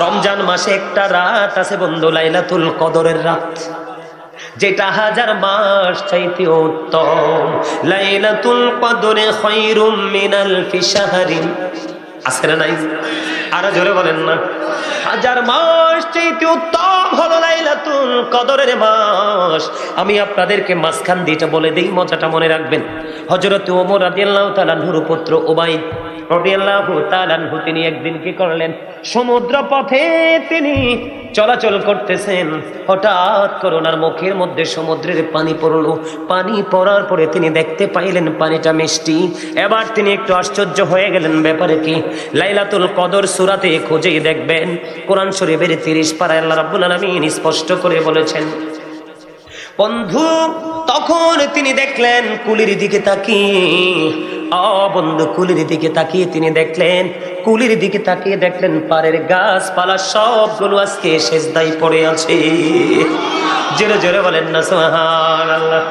রমজান মাসে একটা রাত আছে বন্ধু, লাইলাতুল কদরের রাত, যেটা হাজার মাস চাইতে উত্তম। লাইলাতুল কদরে খায়রুম মিনাল শাহরিন। আছে না নাই? আরো জোরে বলেন না। হাজার মাস চাইতে উত্তম হলো লাইলাতুল কদরের মাস। আমি আপনাদেরকে মাঝখান দিয়ে বলে দেই, মজাটা মনে রাখবেন। হযরত ওমর রাদিয়াল্লাহু তাআলা আনহুর পুত্র উবাইদ রাদিয়াল্লাহু তাআলা আনহু তিনি একদিন কি করলেন, সমুদ্র পথে তিনি চলাচল করতেছেন, হঠাৎ করে ওনার মুখের মধ্যে সমুদ্রের পানি পড়লো। পানি পড়ার পরে তিনি দেখতে পাইলেন পানিটা মিষ্টি। এবার তিনি একটু আশ্চর্য হয়ে গেলেন, ব্যাপারে কি? লাইলাতুল কদর সূরাতে খুঁজেই দেখবেন, কোরআন শরীফের 30 পারায় আল্লাহ রাব্বুল আলামিন স্পষ্ট করে বলেছেন। বন্ধু তখন তিনি দেখলেন কুলির দিকে তাকিয়ে, বন্ধু কুলির দিকে তাকিয়ে তিনি দেখলেন, কুলির দিকে তাকিয়ে দেখলেন পাড়ের গাছপালা সবগুলো আজকে সেজদায় পড়ে আছে। জোরে জোরে বলেন না সুবহানাল্লাহ।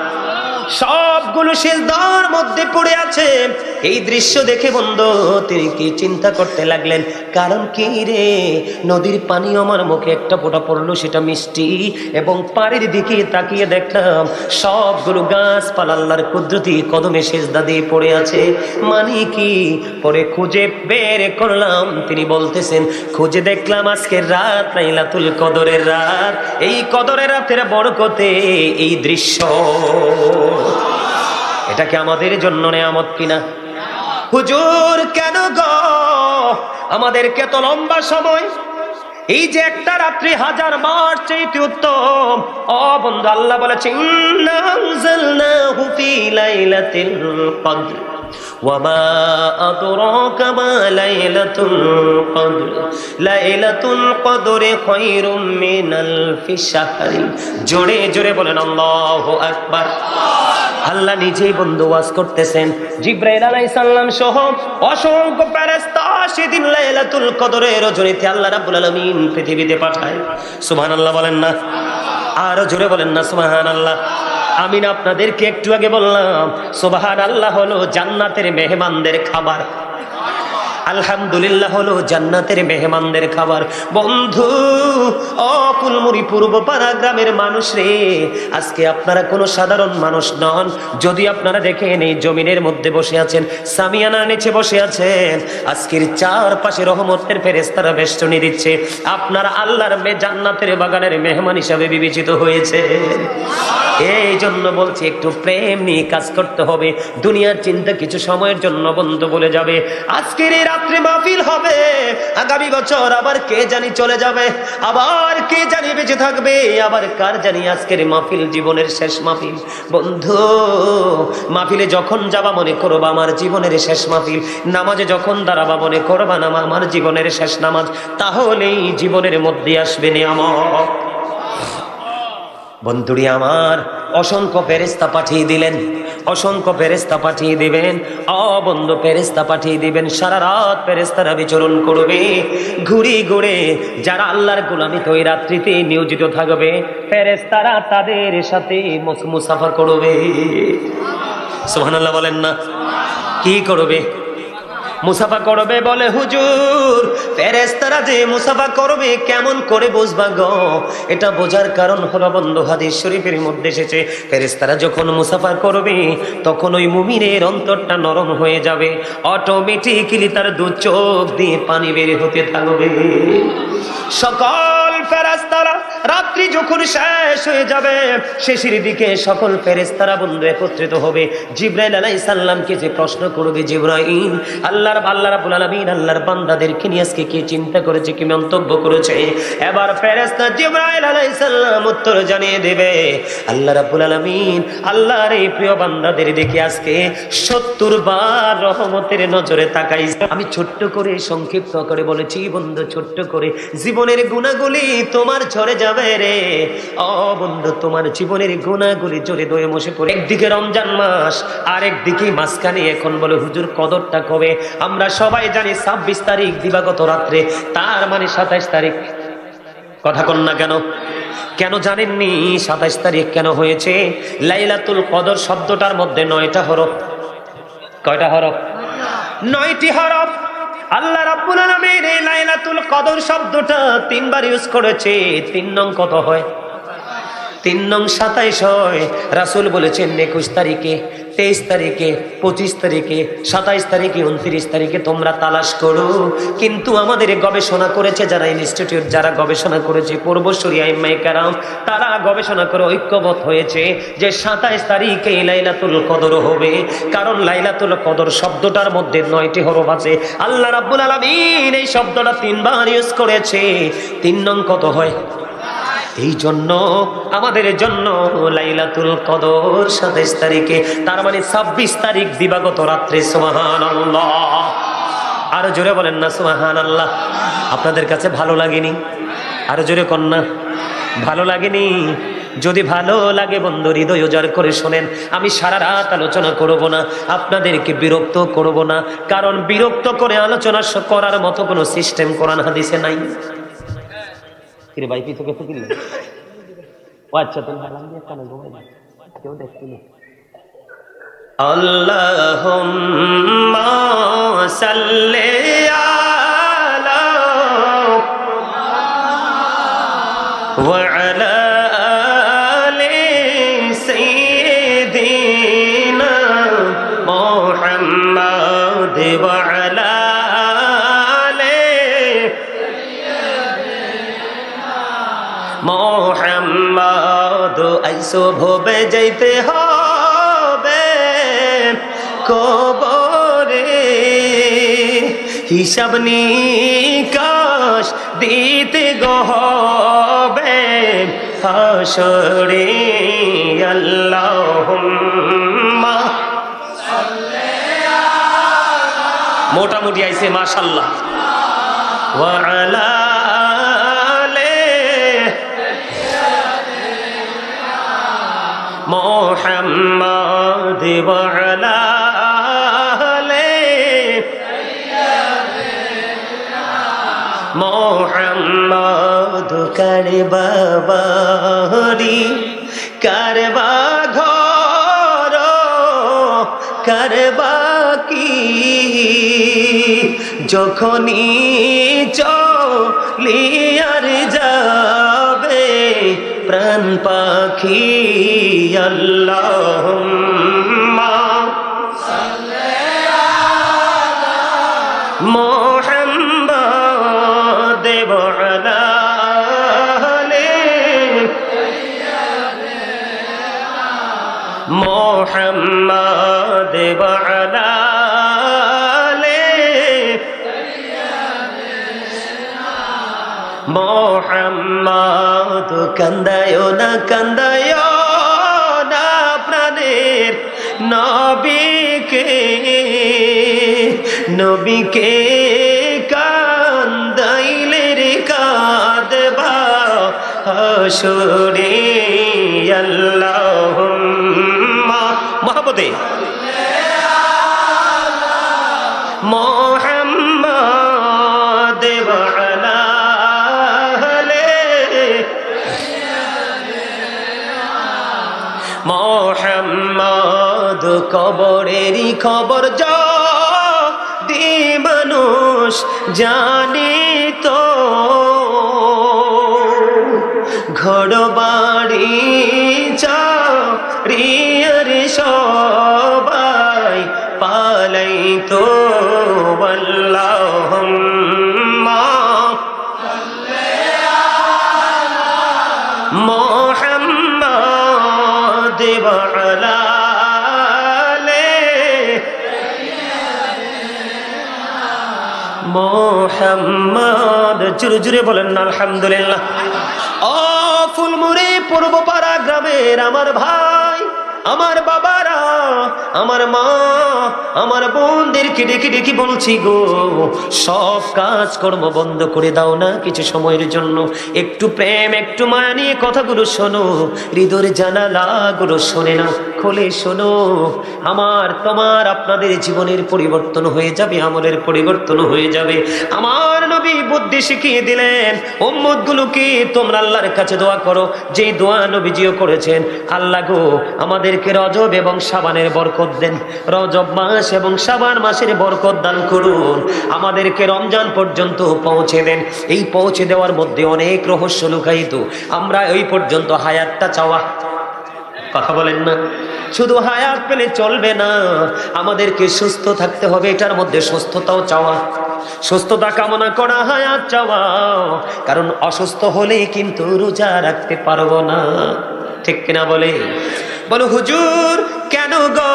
সবগুলো সেজদার মধ্যে পড়ে আছে। এই দৃশ্য দেখে বন্ধু তিনি কি চিন্তা করতে লাগলেন, কারণ কি রে, নদীর পানি আমার মুখে একটা ফোঁটা পড়লো, সেটা মিষ্টি, এবং পাড়ের দিকে তাকিয়ে দেখলাম সবগুলো গাছপালা আল্লাহর কুদরতি কদমে সেজদা দিয়ে পড়ে আছে। মানে কি? পরে খুঁজে বের করলাম, তিনি বলতেছেন খুঁজে দেখলাম আজকের রাত লাইলাতুল কদরের রাত। এই কদরের রাতের বরকতে এই দৃশ্য, এটা কি আমাদের জন্য নেয়ামত কিনা? হুজুর কেন গো আমাদেরকে এত লম্বা সময়, এই যে একটা রাত্রি হাজার মাস চাইতে উত্তম। ও বন্ধু আল্লাহ বলেছেন ইন্না আনজালনাহু ফি লাইলাতিল কদর ওয়ামা আদরাকা মা লাইলাতুল কদর লাইলাতুল কদরে খায়রুম মিনাল শাহরিন। জোরে জোরে বলেন আল্লাহু আকবার। আল্লাহ নিজেই বন্ধু ওয়াজ করতেছেন, জিবরাইল আলাইহিস সালাম সহ অসংখ্য ফেরেশতা সেদিন লাইলাতুল কদরের রজনীতে আল্লাহ রাব্বুল আলামিন পৃথিবীতে পাঠায়। সুবহানাল্লাহ বলেন না, আরো জোরে বলেন না সুবহানাল্লাহ। আমি না আপনাদেরকে একটু আগে বললাম সুবহানাল্লাহ হলো জান্নাতের মেহমানদের খাবার, আলহামদুলিল্লাহ হলো জান্নাতের মেহমানদের খাবার। বন্ধু ও ফুলমুড়ি পূর্বপাড়া গ্রামের মানুষ রে, আজকে আপনারা কোনো সাধারণ মানুষ নন। যদি আপনারা দেখেন এই জমিনের মধ্যে বসে আছেন, সামিয়ানার নিচে বসে আছেন, আজকের চারপাশে রহমতের ফেরেশতারা বেষ্টনী দিচ্ছে, আপনারা আল্লাহর জান্নাতের বাগানের মেহমান হিসাবে বিবেচিত হয়েছে। এই জন্য বলছি একটু প্রেম নিয়ে কাজ করতে হবে। দুনিয়ার চিন্তা কিছু সময়ের জন্য বন্ধ বলে যাবে। আজকের এই রাত্রে মাহফিল হবে, আগামী বছর আবার কে জানি চলে যাবে, আবার কে জানি বেঁচে থাকবে, আবার কার জানি আজকের মাহফিল জীবনের শেষ মাহফিল। বন্ধু মাহফিলে যখন যাবা মনে করবা আমার জীবনের শেষ মাহফিল, নামাজে যখন দাঁড়াবা মনে করবা না আমার জীবনের শেষ নামাজ, তাহলেই জীবনের মধ্যে আসবে নিয়ামত। বন্ধুরি আমার অসংখ্য ফেরেশতা পাঠিয়ে দিলেন, অসংখ্য ফেরেশতা পাঠিয়ে দিবেন। বন্ধু ফেরেশতা পাঠিয়ে দিবেন, সারা রাত ফেরেশতারা বিচরণ করবে ঘুরে ঘুরে। যারা আল্লাহর গোলামিতে ওই রাত্রিতে নিয়োজিত থাকবে, ফেরেশতারা তাদের সাথে মুসাফা করবে। সুবহানাল্লাহ বলেন না। কি করবে? মুসাফা করবে। বলে হুজুর ফেরেশতারা যে মুসাফা করবে কেমন করে বুঝবা গো? এটা বোঝার কারণ হলো বন্ধু হাদিস শরীফের মধ্যে এসেছে, ফেরেশতারা যখন মুসাফা করবে তখন ওই মুমিনের অন্তরটা নরম হয়ে যাবে, অটোমেটিক্যালি তার দু চোখ দিয়ে পানি বের হতে থাকবে। সকল ফেরেশতারা রাত্রি যখন শেষ হয়ে যাবে, শেষের দিকে সকল ফেরেশতারা বন্ধু একত্রিত হবে। জিবরাইল আলাইহিস সালামকে যে প্রশ্ন করবে, জিবরাইল আল্লাহ রাব্বুল আলামিন আল্লাহর বান্দাদেরকে নিয়ে আজকে কি চিন্তা করেছে, কি মন্তব্য করেছে? এবার ফেরেশতা জিবরাইল আলাইহিস সালাম উত্তর জানিয়ে দেবে, আল্লাহ রাব্বুল আলামিন আল্লাহর এই প্রিয় বান্দাদের দিকে আজকে 70 বার রহমতের নজরে তাকাইছে। আমি ছোট্ট করে সংক্ষিপ্ত করে বলেছি বন্ধু, ছোট্ট করে। জীবনের গুনাহগুলি তোমার ঝরে যাবে রে। বন্ধু তোমার জীবনের গুনাহগুলি ঝরে দয়ে মশে পড়ে। একদিকে রমজান মাস, আর একদিকে মাঝখানে এখন বলে হুজুর কদরটা কবে? আমরা সবাই জানি 26 তারিখ দিবাগত রাত্রে, তার মানে 27 তারিখ। কথা কন না কেন? কেন জানেননি 27 তারিখ কেন হয়েছে? লাইলাতুল কদর শব্দটার মধ্যে 9টা হরফ। কয়টা হরফ? 9টি হরফ। আল্লাহ রাব্বুল আলামিন এই লাইলাতুল কদর শব্দটা 3 বার ইউজ করেছে। 3 নং কত হয়? 3 নং 27 হয়। রাসূল বলেছেন 21 তারিখে, 23 তারিখে, 25 তারিখে, 27 তারিখে, 29 তারিখে তোমরা তালাশ করো। কিন্তু আমাদের গবেষণা করেছে যারা ইনস্টিটিউট, যারা গবেষণা করেছে পূর্বসূরি আইম্মায়ে কেরাম, তারা গবেষণা করে ঐক্যবদ্ধ হয়েছে যে 27 তারিখে লাইলাতুল কদর হবে। কারণ লাইলাতুল কদর শব্দটার মধ্যে 9টি হরফ আছে। আল্লাহ রাব্বুল আলামিন এই শব্দটা 3 বার ইউজ করেছে। 3 নং কত হয়? এই জন্য আমাদের জন্য লাইলাতুল কদর 27 তারিখে, তার মানে 26 তারিখ দিবাগত রাত্রে। সুবহানাল্লাহ, আরো জোরে বলেন না সুবহানাল্লাহ। আপনাদের কাছে ভালো লাগেনি? আরো জোরে কর না, ভালো লাগেনি? যদি ভালো লাগে বন্ধু হৃদয় উজাড় করে শোনেন। আমি সারা রাত আলোচনা করব না, আপনাদেরকে বিরক্ত করব না, কারণ বিরক্ত করে আলোচনা করার মতো কোনো সিস্টেম কোরআন হাদিসে নাই। কিরে ভাই পিছু গেছে কি? ও আচ্ছা, তুমি হালাম দিয়ে কানে ঘুমাই, কেউ দেখছিনি। আল্লাহুম্মা সাল্লি আলা ওয়া আলা আলি সাইয়্যিদিনা মুহাম্মাদ ওয়া আলা মোহাম্মদ। আইসো ভবে যাইতে হবে কবরে, হিসাব নিকাশ দিতে হবে হাসরে। আল্লাহুম্মা মোটামুটি আইছে মাশাআল্লাহ। ওয়া আলা মোহাম্মদ ওয়া আলা আলি মোহাম্মদ। কারবা বাড়ি, কারবা ঘর, কারবা কি, যখনই চলিয়ার যাবে প্রাণ পাখি। আল্লাহুম্মা সাল্লি আলা মুহাম্মাদ ওয়া আলা আলি মুহাম্মাদ ওয়া আলা আলি মুহাম্মাদ। কান্দায়ো না, কান্দায়ো না প্রাণের নবীকে, নবীকে কান্দাইলে রে কাঁদবা হাসরে। আল্লাহুম্মা মহব্বতে মুহাম্মাদ ওয়া আলা মোহাম্মদ। কবরেরই খবর যদি মানুষ জানে তো, ঘর বাড়ি চারিয়ার সবাই পালাইতো। আল্লাহুম্মা সাল্লি আলা মুহাম্মাদ ওয়া আলা আলি মুহাম্মাদ। জোরে জোরে বলেন না আলহামদুলিল্লাহ। ও ফুলমুড়ি পূর্বপাড়া গ্রামের আমার ভাই, আমার বাবারা, আমার মা, আমার বোনদেরকে ডেকে ডেকে বলছি গো, সব কাজ কর্ম বন্ধ করে দাও না কিছু সময়ের জন্য। একটু প্রেম, একটু মায়া নিয়ে কথাগুলো শোনো, হৃদয়ের জানালাগুলো শোনে না, খোলে শোনো। আমার তোমার আপনাদের জীবনের পরিবর্তন হয়ে যাবে, আমলের পরিবর্তন হয়ে যাবে। আমার নবী বুদ্ধি শিখিয়ে দিলেন উম্মতগুলোকে, তোমরা আল্লাহর কাছে দোয়া করো, যেই দোয়া নবীজিও করেছেন। আল্লাহ গো, আমাদের আমাদেরকে রজব এবং শাবানের বরকত দেন, রজব মাস এবং শাবান মাসের বরকত দান করুন, আমাদেরকে রমজান পর্যন্ত পৌঁছে দেন। এই পৌঁছে দেওয়ার মধ্যে অনেক রহস্য লুকায়িত। আমরা ওই পর্যন্ত হায়াতটা চাওয়া, কথা বলেন না, শুধু হায়াত পেলে চলবে না, আমাদেরকে সুস্থ থাকতে হবে, এটার মধ্যে সুস্থতাও চাওয়া, সুস্থতা কামনা করা, হায়াত চাওয়া, কারণ অসুস্থ হলেই কিন্তু রোজা রাখতে পারবো না, ঠিক কিনা বলে? বলো হুজুর কেন গো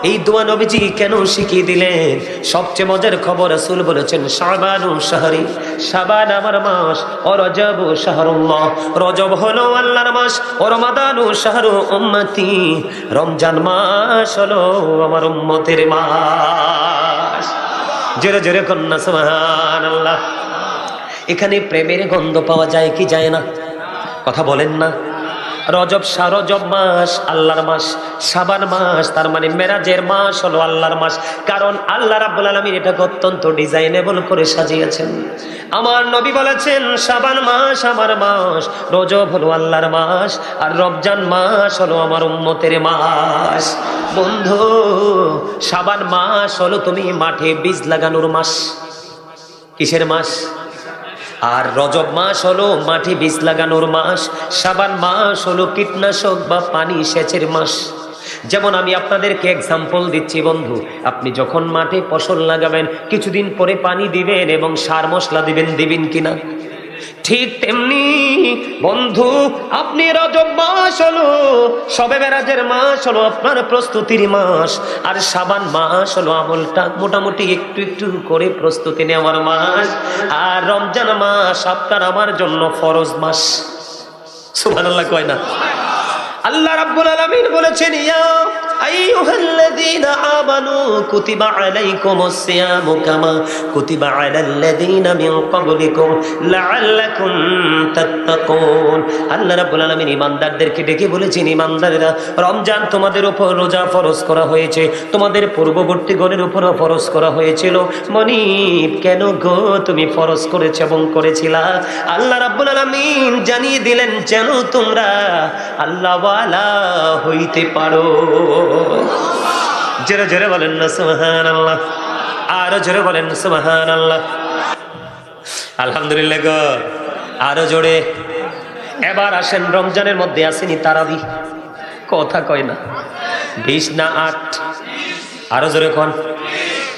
এই দোয়া নবীজি কেন শিখিয়ে দিলেন? সবচেয়ে মজার খবর, রাসূল বলেছেন শাবানু শাহরি, শাবান আমার মাস, ও রজব শাহরুল্লাহ, রজব হলো আল্লাহর মাস, ও রমাদানু শাহরু উম্মতি, রমজান মাস হলো আমার উম্মতের মাস। জোরে জোরে কন্যা সুবহানাল্লাহ। এখানে প্রেমের গন্ধ পাওয়া যায় কি যায় না? কথা বলেন না। রজব রজব মাস আল্লাহর মাস, শাবান মাস তার মানে মেরাজের মাস হলো আল্লাহর মাস, কারণ আল্লাহ রাব্বুল আলামিন এটাকে অত্যন্ত ডিজাইনেবল করে সাজিয়েছেন। আমার নবী বলেছেন শাবান মাস আমার মাস, রজব হলো আল্লাহর মাস, আর রমজান মাস হলো আমার উম্মতের মাস। বন্ধু, শাবান মাস হলো তুমি মাঠে বীজ লাগানোর মাস। কিসের মাস? আর রজব মাস হলো মাঠে বীজ লাগানোর মাস, শাবান মাস হলো কীটনাশক বা পানি সেচের মাস। যেমন আমি আপনাদেরকে এক্সাম্পল দিচ্ছি বন্ধু, আপনি যখন মাঠে ফসল লাগাবেন কিছুদিন পরে পানি দিবেন এবং সার মশলা দিবেন, দিবেন কিনা? ঠিক তেমনি বন্ধু, আপনি রজব মাস হলো শবে মেরাজের মাস, হলো আপনার প্রস্তুতির মাস, আর শাবান মাস হলো আমলটা মোটামুটি একটু একটু করে প্রস্তুতি নেওয়ার মাস, আর রমজান মাস আপনার আমার জন্য ফরজ মাস। সুবহানাল্লাহ কয় না? আল্লাহ রাব্বুল আলামিন বলেছেন ইয়া আইয়ুহাল্লাযীনা আমানু কুতিবা আলাইকুমুস সিয়ামু কামা কুতিবা আলাল্লাযীনা মিন ক্বাবলিকুম লাআল্লাকুম তাত্তাকুন। আল্লাহ রাব্বুল আলামিন ঈমানদারদেরকে ডেকে বলেছেন, ঈমানদারেরা, রমজান তোমাদের উপর রোজা ফরজ করা হয়েছে, তোমাদের পূর্ববর্তী গণের উপরও ফরজ করা হয়েছিল। মনিব কেন গো তুমি ফরজ করেছ এবং করেছিলা? আল্লাহ রাব্বুল আলামিন জানিয়ে দিলেন যেন তোমরা আল্লাহ ওয়ালা হইতে পারো। জোরে জোরে বলেন না সুবহানাল্লাহ, আরো জোরে বলেন সুবহানাল্লাহ। আলহামদুলিল্লাহ গো, আরো জোরে। এবার আসেন, রমজানের মধ্যে আসেনি তারাবি, কথা কয় না, 20 না 8? আরো জোরে কোন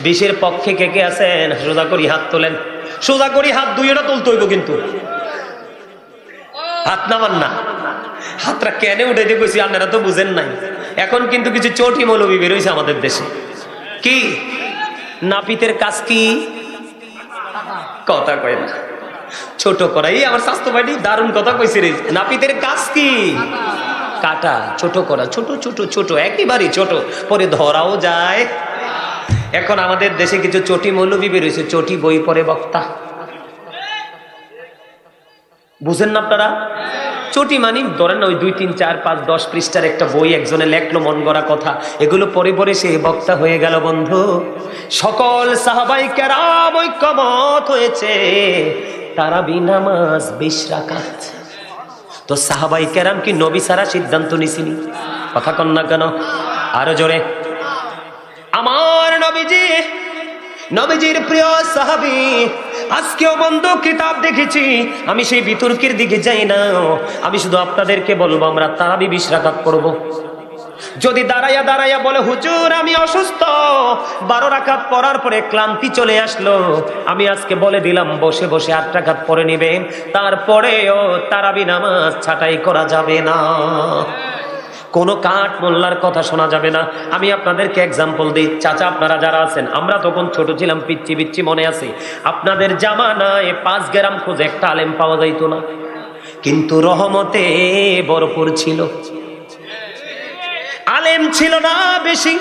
20-এর পক্ষে কে কে আছেন? সোজা করি হাত তোলেন, সোজা করি হাত, দুইটা তুলতে হইব কিন্তু, হাত নামান না। হাতটা কেন উঠাইতে কইছি আপনারা তো বুঝেন নাই। এখন কিন্তু কিছু চটি মৌলবি বের হইছে আমাদের দেশে। কি নাপিতের কাজ? কি কথা কয় না, ছোট করা। এই আমার স্বাস্থ্য ভাইটি দারুণ কথা কইছে রে। নাপিতের কাজ কি? কাটা, ছোট করা, ছোট ছোট ছোট, একেবারেই ছোট, পরে ধরাও যায়। এখন আমাদের দেশে কিছু চটি মৌলবি বের হইছে, চটি বই পড়ে বক্তা। বুঝেন না আপনারা? চটি মানি ধরেন না ওই 2, 3, 4, 5, 10 পৃষ্ঠার একটা বই একজনে লেখলো মন গড়া কথা, এগুলো পরে পরে সে বক্তা হয়ে গেল। বন্ধু, সকল সাহাবাই কেরাম ঐক্যমত হয়েছে তারাবি নামাজ 20 রাকাত। তো সাহাবাই কেরাম কি নবী সারা সিদ্ধান্ত নিছিনি? কথা কন না কেন? আরো জোরে। আমার নবীজি, নবীজির প্রিয় সাহাবী, আজকেও বন্ধু কিতাব দেখেছি, আমি সেই বিতর্কের দিকে যাই না, আমি শুধু আপনাদেরকে বলবো আমরা তারাবি 20 রাকাত পড়ব। যদি দাঁড়াইয়া দাঁড়াইয়া বলে হুজুর আমি অসুস্থ, 12 রাকাত পড়ার পরে ক্লান্তি চলে আসলো, আমি আজকে বলে দিলাম বসে বসে 8 রাকাত পড়ে নিবেন, তারপরেও তারাবি নামাজ ছাঁটাই করা যাবে না, কোনো কাঠ মোল্লার কথা শোনা যাবে না। আমি আপনাদেরকে এক্সাম্পল দিই। চাচা আপনারা যারা আছেন, আমরা তখন ছোট ছিলাম, পিচ্ছি বিচ্ছি মনে আছে, আপনাদের জামানায় 5 গ্রাম খোঁজে একটা আলেম পাওয়া যাইতো না, কিন্তু রহমতে ভরপুর ছিল, আলেম ছিল না বেশি,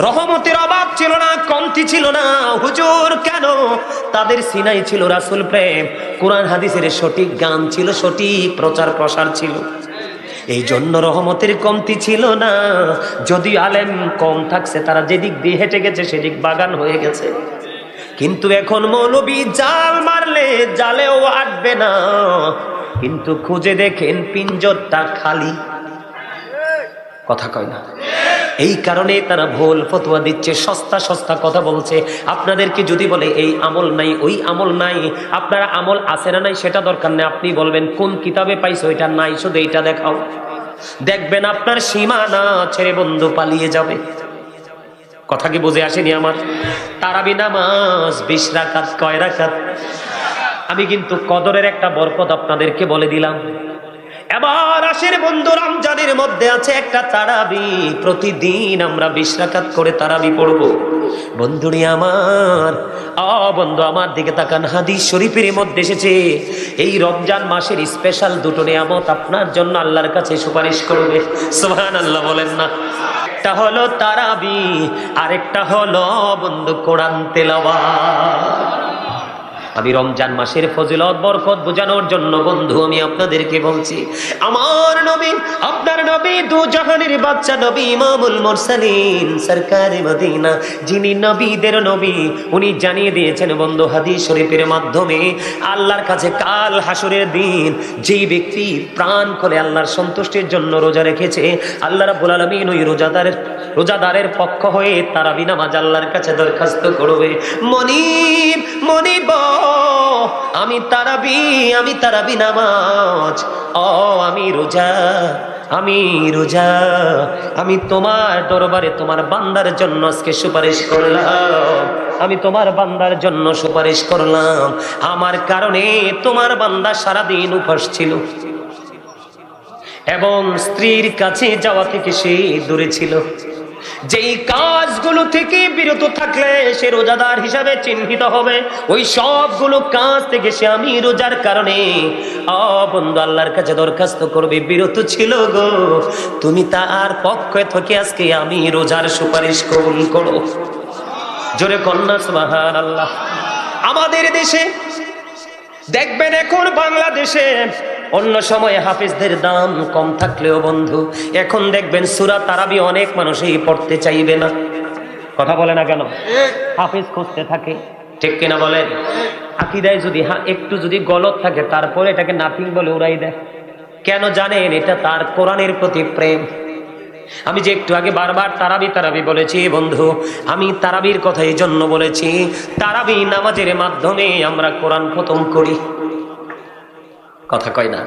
রহমতের অভাব ছিল না, কমতি ছিল না। হুজুর কেন? তাদের সিনাই ছিল রাসূল প্রেম, কোরআন হাদিসের সঠিক গান ছিল, সঠিক প্রচার প্রসার ছিল, এই জন্য রহমতের কমতি ছিল না। যদি আলেম কম থাকছে, তারা যেদিক দিয়ে হেঁটে গেছে সেদিক বাগান হয়ে গেছে। কিন্তু এখন মৌলবী জাল মারলে জালেও আটবে না, কিন্তু খুঁজে দেখেন পিঞ্জরটা খালি। কথা কয় না? এই কারণে তারা ভুল ফতোয়া দিচ্ছে, সস্তা সস্তা কথা বলছে। আপনাদেরকে যদি বলে এই আমল নাই, ওই আমল নাই, আপনারা আমল আছে না নাই সেটা দরকার নেই, আপনি বলবেন কোন কিতাবে পাইছো এটা নাই, শুধু এইটা দেখাও। দেখবেন আপনার সীমানা ছেড়ে বন্ধু পালিয়ে যাবে। কথা কি বুঝে আসেনি আমার? তারাবি নামাজ 20 রাকাত, কয় রাকাত? আমি কিন্তু কদরের একটা বরকত আপনাদেরকে বলে দিলাম। এবার আসের বন্ধু, রমজানের মধ্যে আছে একটা তারাবি, প্রতিদিন আমরা 20 রাকাত করে তারাবি পড়ব। বন্ধুরি আমার, বন্ধু আমার দিকে তাকান, হাদিস শরীফের মধ্যে এসেছে এই রমজান মাসের স্পেশাল দুটো নিয়ামত আপনার জন্য আল্লাহর কাছে সুপারিশ করবে। সুবহানাল্লাহ বলেন না? একটা হলো তারাবি, আরেকটা হলো বন্ধু কোরআন তেলাওয়াত। আমি রমজান মাসের ফজিলত বরকত বোঝানোর জন্য বন্ধু আমি আপনাদেরকে বলছি, আমার নবী, আপনার নবী, দু জাহানের বাদশা নবী, ইমামুল মুরসালিন, সরকারে মদিনা, যিনি নবীদের নবী, উনি জানিয়ে দিয়েছেন বন্ধু হাদিস শরীফের মাধ্যমে, আল্লাহর কাছে কাল হাসরের দিন যেই ব্যক্তি প্রাণ করে আল্লাহর সন্তুষ্টির জন্য রোজা রেখেছে, আল্লাহ রাব্বুল আলামিন ওই রোজাদারের পক্ষ হয়ে তারাবি নামাজ আল্লাহর কাছে দরখাস্ত করবে, মনিব মনিব, আমি তারাবি নামাজ, আমি রোজা, আমি তোমার দরবারে তোমার বান্দার জন্য আজকে সুপারিশ করলাম, আমি তোমার বান্দার জন্য সুপারিশ করলাম। আমার কারণে তোমার বান্দা সারাদিন উপবাস ছিল এবং স্ত্রীর কাছে যাওয়া থেকে সে দূরে ছিল। যেই কাজগুলো থেকে বিরত থাকলে সে রোজাদার হিসাবে চিহ্নিত হবে, ওই সবগুলো কাজ থেকে সে আমি রোজার কারণে বন্ধু আল্লাহর কাছে দরখাস্ত করবে, বিরত ছিল গো, তুমি তার পক্ষে থেকে আজকে আমি রোজার সুপারিশ কবুল করো। জোরে কন্যা সুবহানাল্লাহ। আমাদের দেশে দেখবেন, এখন বাংলাদেশে অন্য সময় হাফিজদের দাম কম থাকলেও বন্ধু এখন দেখবেন সূরা তারাবি অনেক মানুষই পড়তে চাইবে না। কথা বলে না কেন? হাফিজ খুঁজতে থাকে, ঠিক কিনা বলেন? আকীদায় যদি একটু যদি গলত থাকে তারপরে এটাকে নাথিং বলে উড়াই দেয়। কেন জানেন? এটা তার কোরআনের প্রতি প্রেম। আমি যে একটু আগে বারবার তারাবি বলেছি বন্ধু, আমি তারাবির কথা এই জন্য বলেছি, তারাবি নামাজের মাধ্যমে আমরা কোরআন খতম করি। কথা কয় না?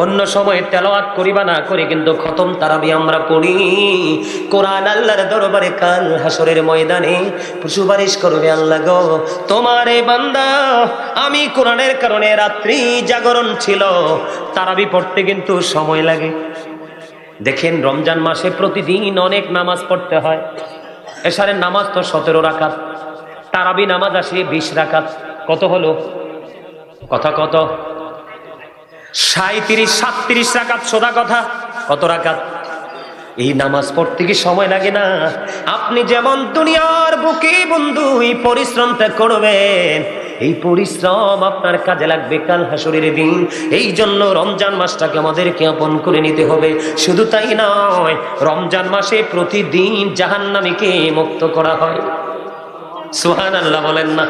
অন্য সময় তেলাওয়াত করিবা না করে কিন্তু খতম তারাবি আমরা পড়ি। কোরআন আল্লাহর দরবারে কাল হাসরের ময়দানে সুপারিশ করবে, আল্লাহ গো, তোমার এই বান্দা আমি কোরআনের কারণে রাত্রি জাগরণ ছিল, তারাবি পড়তে কিন্তু সময় লাগে। দেখেন রমজান মাসে প্রতিদিন অনেক নামাজ পড়তে হয়। এশারের নামাজ তো 17 রাকাত, তারাবি নামাজ আসে 20 রাকাত, কত হলো? কথা কত? 37 রাকাত, সোজা কথা। কত রাকাত? এই নামাজ পড়তে কি সময় লাগে না? আপনি যেমন দুনিয়ার বুকে বন্ধু এই পরিশ্রমটা করবেন, এই পরিশ্রম আপনার কাজে লাগবে কাল হাসরের দিন। এই জন্য রমজান মাসটাকে আমাদেরকে আপন করে নিতে হবে। শুধু তাই নয়, রমজান মাসে প্রতিদিন জাহান্নামীকে মুক্ত করা হয়। সুবহানাল্লাহ বলেন না?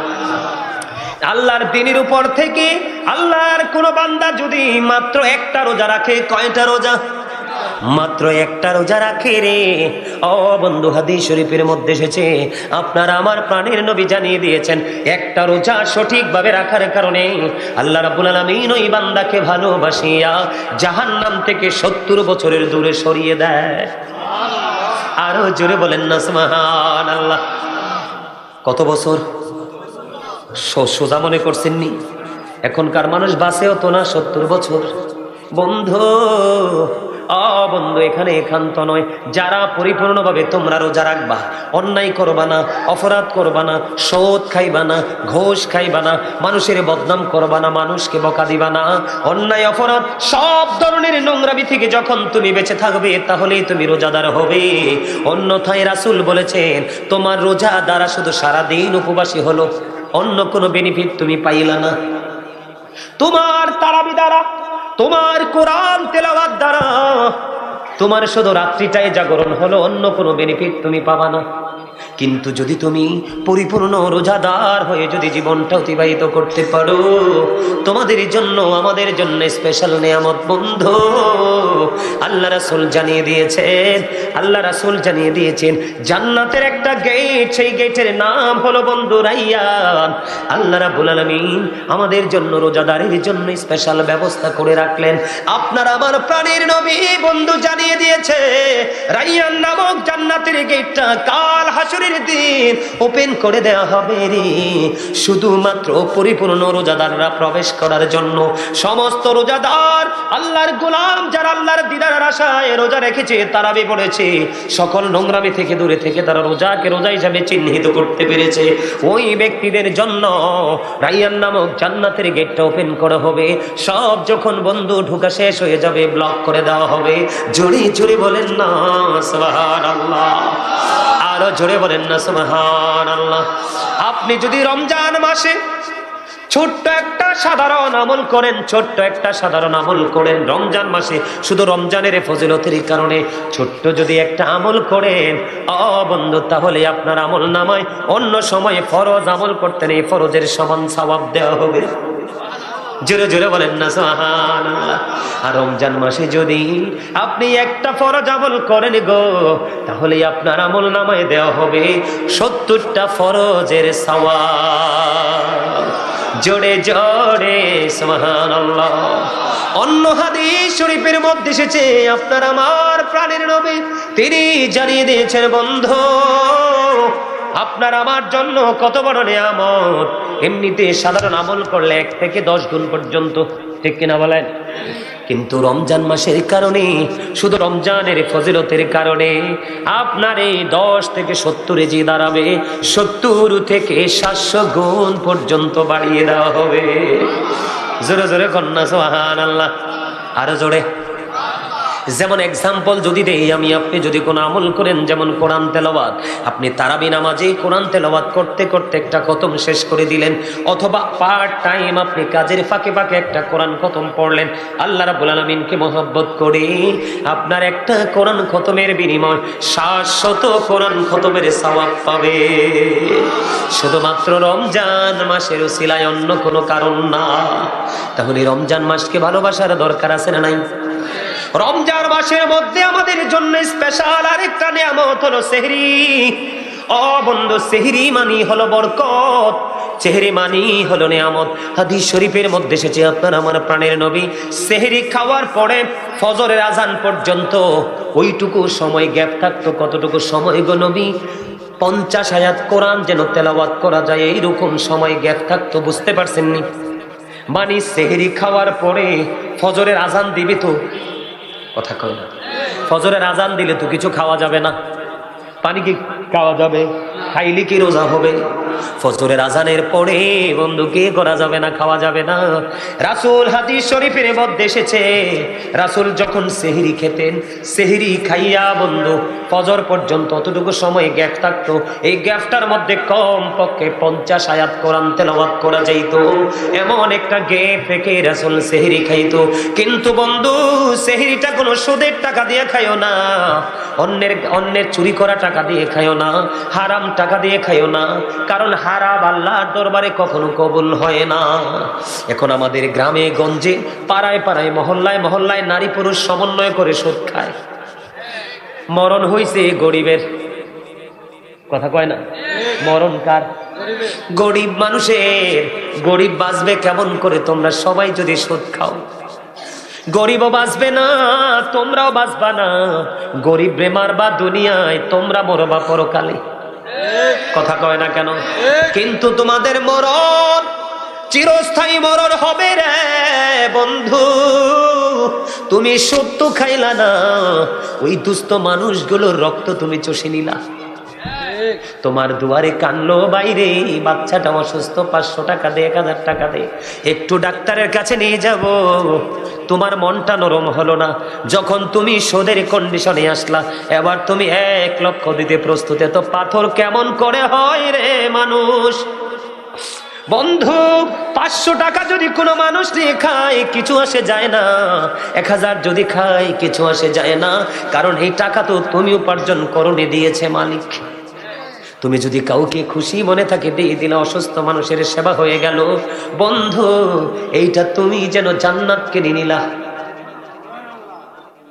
আল্লাহর দিনের উপর থেকে আল্লাহর কোন বান্দা যদি মাত্র একটা রোজা রাখে, কয়টা রোজা? মাত্র একটা রোজা রাখে রে ও বন্ধু, হাদিস শরীফের মধ্যে এসেছে, আপনারা আমার প্রাণের নবী জানিয়ে দিয়েছেন, একটা রোজা সঠিকভাবে রাখার কারণে আল্লাহ রাব্বুল আলামিন ওই বান্দাকে ভালোবাসিয়া জাহান্নাম থেকে 70 বছরের দূরে সরিয়ে দেয়। আরো জোরে বলেন না সুবহানাল্লাহ। কত বছর? সোজা মনে করছেননি? এখনকার মানুষ বাঁচেও তো না 70 বছর। বন্ধু বন্ধু, এখানে একান্ত নয়, যারা পরিপূর্ণভাবে তোমরা রোজা রাখবা, অন্যায় করবা না, অপরাধ করবা না, সুদ খাইবা না, ঘুষ খাইবা না, মানুষের বদনাম করবা না, মানুষকে বকা দিবা না, অন্যায় অপরাধ সব ধরনের নোংরামি থেকে যখন তুমি বেঁচে থাকবে তাহলেই তুমি রোজাদার হবে। অন্যথায় রাসূল বলেছেন, তোমার রোজা দ্বারা শুধু সারাদিন উপবাসী হলো, অন্য কোনো বেনিফিট তুমি পাইলা না। তোমার তারাবি দ্বারা, তোমার কোরআন তেলাওয়াত দ্বারা তোমার শুধু রাত্রিটাই জাগরণ হলো, অন্য কোনো বেনিফিট তুমি পাবা না। কিন্তু যদি তুমি পরিপূর্ণ রোজাদার হয়ে যদি জীবনটা অতিবাহিত করতে পারো, তোমাদের জন্য আমাদের জন্য স্পেশাল নিয়ামত বন্ধু। আল্লাহ রাসূল জানিয়ে দিয়েছেন, আল্লাহ রাসূল জানিয়ে দিয়েছেন জান্নাতের একটা গেট, সেই গেটের নাম হলো বন্ধু রাইয়ান। আল্লাহ রাব্বুল আলামিন আমাদের জন্য রোজাদারের জন্য স্পেশাল ব্যবস্থা করে রাখলেন। আপনার আমার প্রাণের নবী বন্ধু জানিয়ে দিয়েছে রাইয়ান নামক জান্নাতের গেটটা কাল হাসরের দিন ওপেন করে দেওয়া হবে রে, শুধুমাত্র পরিপূর্ণ রোজাদাররা প্রবেশ করার জন্য। সমস্ত রোজাদার আল্লাহর গোলাম যারা আল্লাহর দিদারের আশায় রোজা রেখেছে, তারাবি পড়েছে, সকল নোংরামি থেকে দূরে থেকে তারা রোজাকে রোজা হিসাবে চিহ্নিত করতে পেরেছে, ওই ব্যক্তিদের জন্য রাইয়ান নামক জান্নাতের গেটটা ওপেন করা হবে। সব যখন বন্ধু ঢোকা শেষ হয়ে যাবে ব্লক করে দেওয়া হবে। জোরে জোরে বলেন না সুবহানাল্লাহ, আরো জোরে বলেন না সুবহানাল্লাহ। আপনি যদি রমজান মাসে ছোট্ট একটা সাধারণ আমল করেন, ছোট্ট একটা সাধারণ আমল করেন রমজান মাসে, শুধু রমজানের ফজিলতের কারণে ছোট্ট যদি একটা আমল করেন বন্ধু, তাহলে আপনার আমল নামায় অন্য সময়ে ফরজ আমল করতে নেই, ফরজের সমান সওয়াব দেওয়া হবে। জোরে জোরে বলেন না সুবহানাল্লাহ। আর রমজান মাসে যদি আপনি একটা ফরজ আমল করেন গো, তাহলে আপনার আমল নামায় দেওয়া হবে 70টা ফরজের সওয়াব। জোরে জোরে সুবহানাল্লাহ। অন্য হাদিস শরীফের মধ্যে এসেছে আপনার আমার প্রাণের নবী তিনি জানিয়ে দিয়েছেন বন্ধু আপনার আমার জন্য কত বড় নিয়ামত। এমনিতে সাধারণ আমল করলে 1 থেকে 10 গুণ পর্যন্ত, ঠিক কিনা বলেন? কিন্তু রমজান মাসের কারণে, শুধু রমজানের ফজিলতের কারণে আপনার এই 10 থেকে 70-এ যে দাঁড়াবে 70 থেকে 700 গুণ পর্যন্ত বাড়িয়ে দেওয়া হবে। জোরে জোরে কন্যা সুবহানাল্লাহ, আরো জোরে। যেমন এক্সাম্পল যদি দেই আমি, আপনি যদি কোনো আমল করেন, যেমন কোরআন তেলাওয়াত, আপনি তারাবি নামাজে কোরআন তেলাওয়াত করতে করতে একটা খতম শেষ করে দিলেন, অথবা পার্ট টাইম আপনি কাজের ফাঁকে ফাঁকে একটা কোরআন খতম পড়লেন, আল্লাহ রাব্বুল আলামিনকে মহব্বত করে আপনার একটা কোরআন খতমের বিনিময় 700 কোরআন খতমের সওয়াব পাবে। শুধুমাত্র রমজান মাসের উসিলায়, অন্য কোনো কারণ না। তাহলে রমজান মাসকে ভালোবাসার দরকার আছে না নাই? রমজান মাসের মধ্যে আমাদের জন্য স্পেশাল আরেকটা নিয়ামত হলো সেহরি। বন্ধু, সেহরি মানি হলো বরকত, সেহরি মানি হলো নিয়ামত। হাদিস শরীফের মধ্যে এসেছে আপনার আমার প্রাণের নবী সেহরি খাওয়ার পরে ফজরের আজান পর্যন্ত ওইটুকু সময় গ্যাপ থাকতো। কতটুকু সময় গো নবী? 50 আয়াত কোরআন যেন তেলাওয়াত করা যায়, এইরকম সময় গ্যাপ থাকতো। বুঝতে পারছেন নি? মানে সেহরি খাওয়ার পরে ফজরের আজান দিবি তো, কথা কয় না, ফজরের আজান দিলে তো কিছু খাওয়া যাবে না, পানি কি খাওয়া যাবে? খাইলে কি রোজা হবে? ফজরের আজানের পরে বন্ধু কি করা যাবে না? খাওয়া যাবে না। রাসূল হাদিস শরীফের মধ্যে এসেছে রাসূল যখন সেহরি খেতেন, সেহরি খাইয়া বন্ধু ফজর পর্যন্ত অতটুকু সময় গ্যাপ থাকতো, এই গ্যাপটার মধ্যে কম পক্ষে 50 আয়াত কোরআন তেলাওয়াত করা যাইত। এমন একটা গ্যাপ রেখে রাসূল সেহরি খাইতো। কিন্তু বন্ধু, সেহরিটা কোনো সুদের টাকা দিয়ে খাইও না, অন্যের চুরি করা টাকা দিয়ে খাইও না, হারাম টাকা দিয়ে খাইও না, কারণ হারাম আল্লাহর দরবারে কখনো কবুল হয় না। এখন আমাদের গ্রামে গঞ্জে, পাড়ায় পাড়ায়, মহল্লায় মহল্লায় নারী পুরুষ সমন্বয় করে সুদ খায়। মরণ হইছে গরিবের, কথা কয় না? মরণ কার? গরিব মানুষের। গরিব বাঁচবে কেমন করে? তোমরা সবাই যদি সুদ খাও, গরিবও বাঁচবে না, তোমরাও বাঁচবা না। গরিব রে মারবা দুনিয়ায়, তোমরা মরবা পরকালে। কথা কয় না কেন? কিন্তু তোমাদের মরণ চিরস্থায়ী মরণ হবে রে বন্ধু। তুমি সত্য খাইলা না, ওই দুস্থ মানুষগুলোর রক্ত তুমি চষে নিলা। তোমার দুয়ারে কানলো বাইরে, বাচ্চাটা অসুস্থ, 500 টাকা দে, 1000 টাকা দে, একটু ডাক্তারের কাছে নিয়ে যাব। তোমার মনটা নরম হলো না যখন তুমি সুদের কন্ডিশনে আসলা। এবার তুমি 1 লক্ষ দিতে প্রস্তুত। তো পাথর কেমন করে হয় রে মানুষ? বন্ধু 500 টাকা যদি কোনো মানুষ নিয়ে খায় কিছু আসে যায় না, 1000 যদি খায় কিছু আসে যায় না, কারণ এই টাকা তো তুমি উপার্জন করনি, দিয়েছে মালিক। তুমি যদি কাউকে খুশি মনে থাকে দিয়ে দিলে, অসুস্থ মানুষের সেবা হয়ে গেল। বন্ধু এইটা তুমি যেন জান্নাত কিনে নিলা।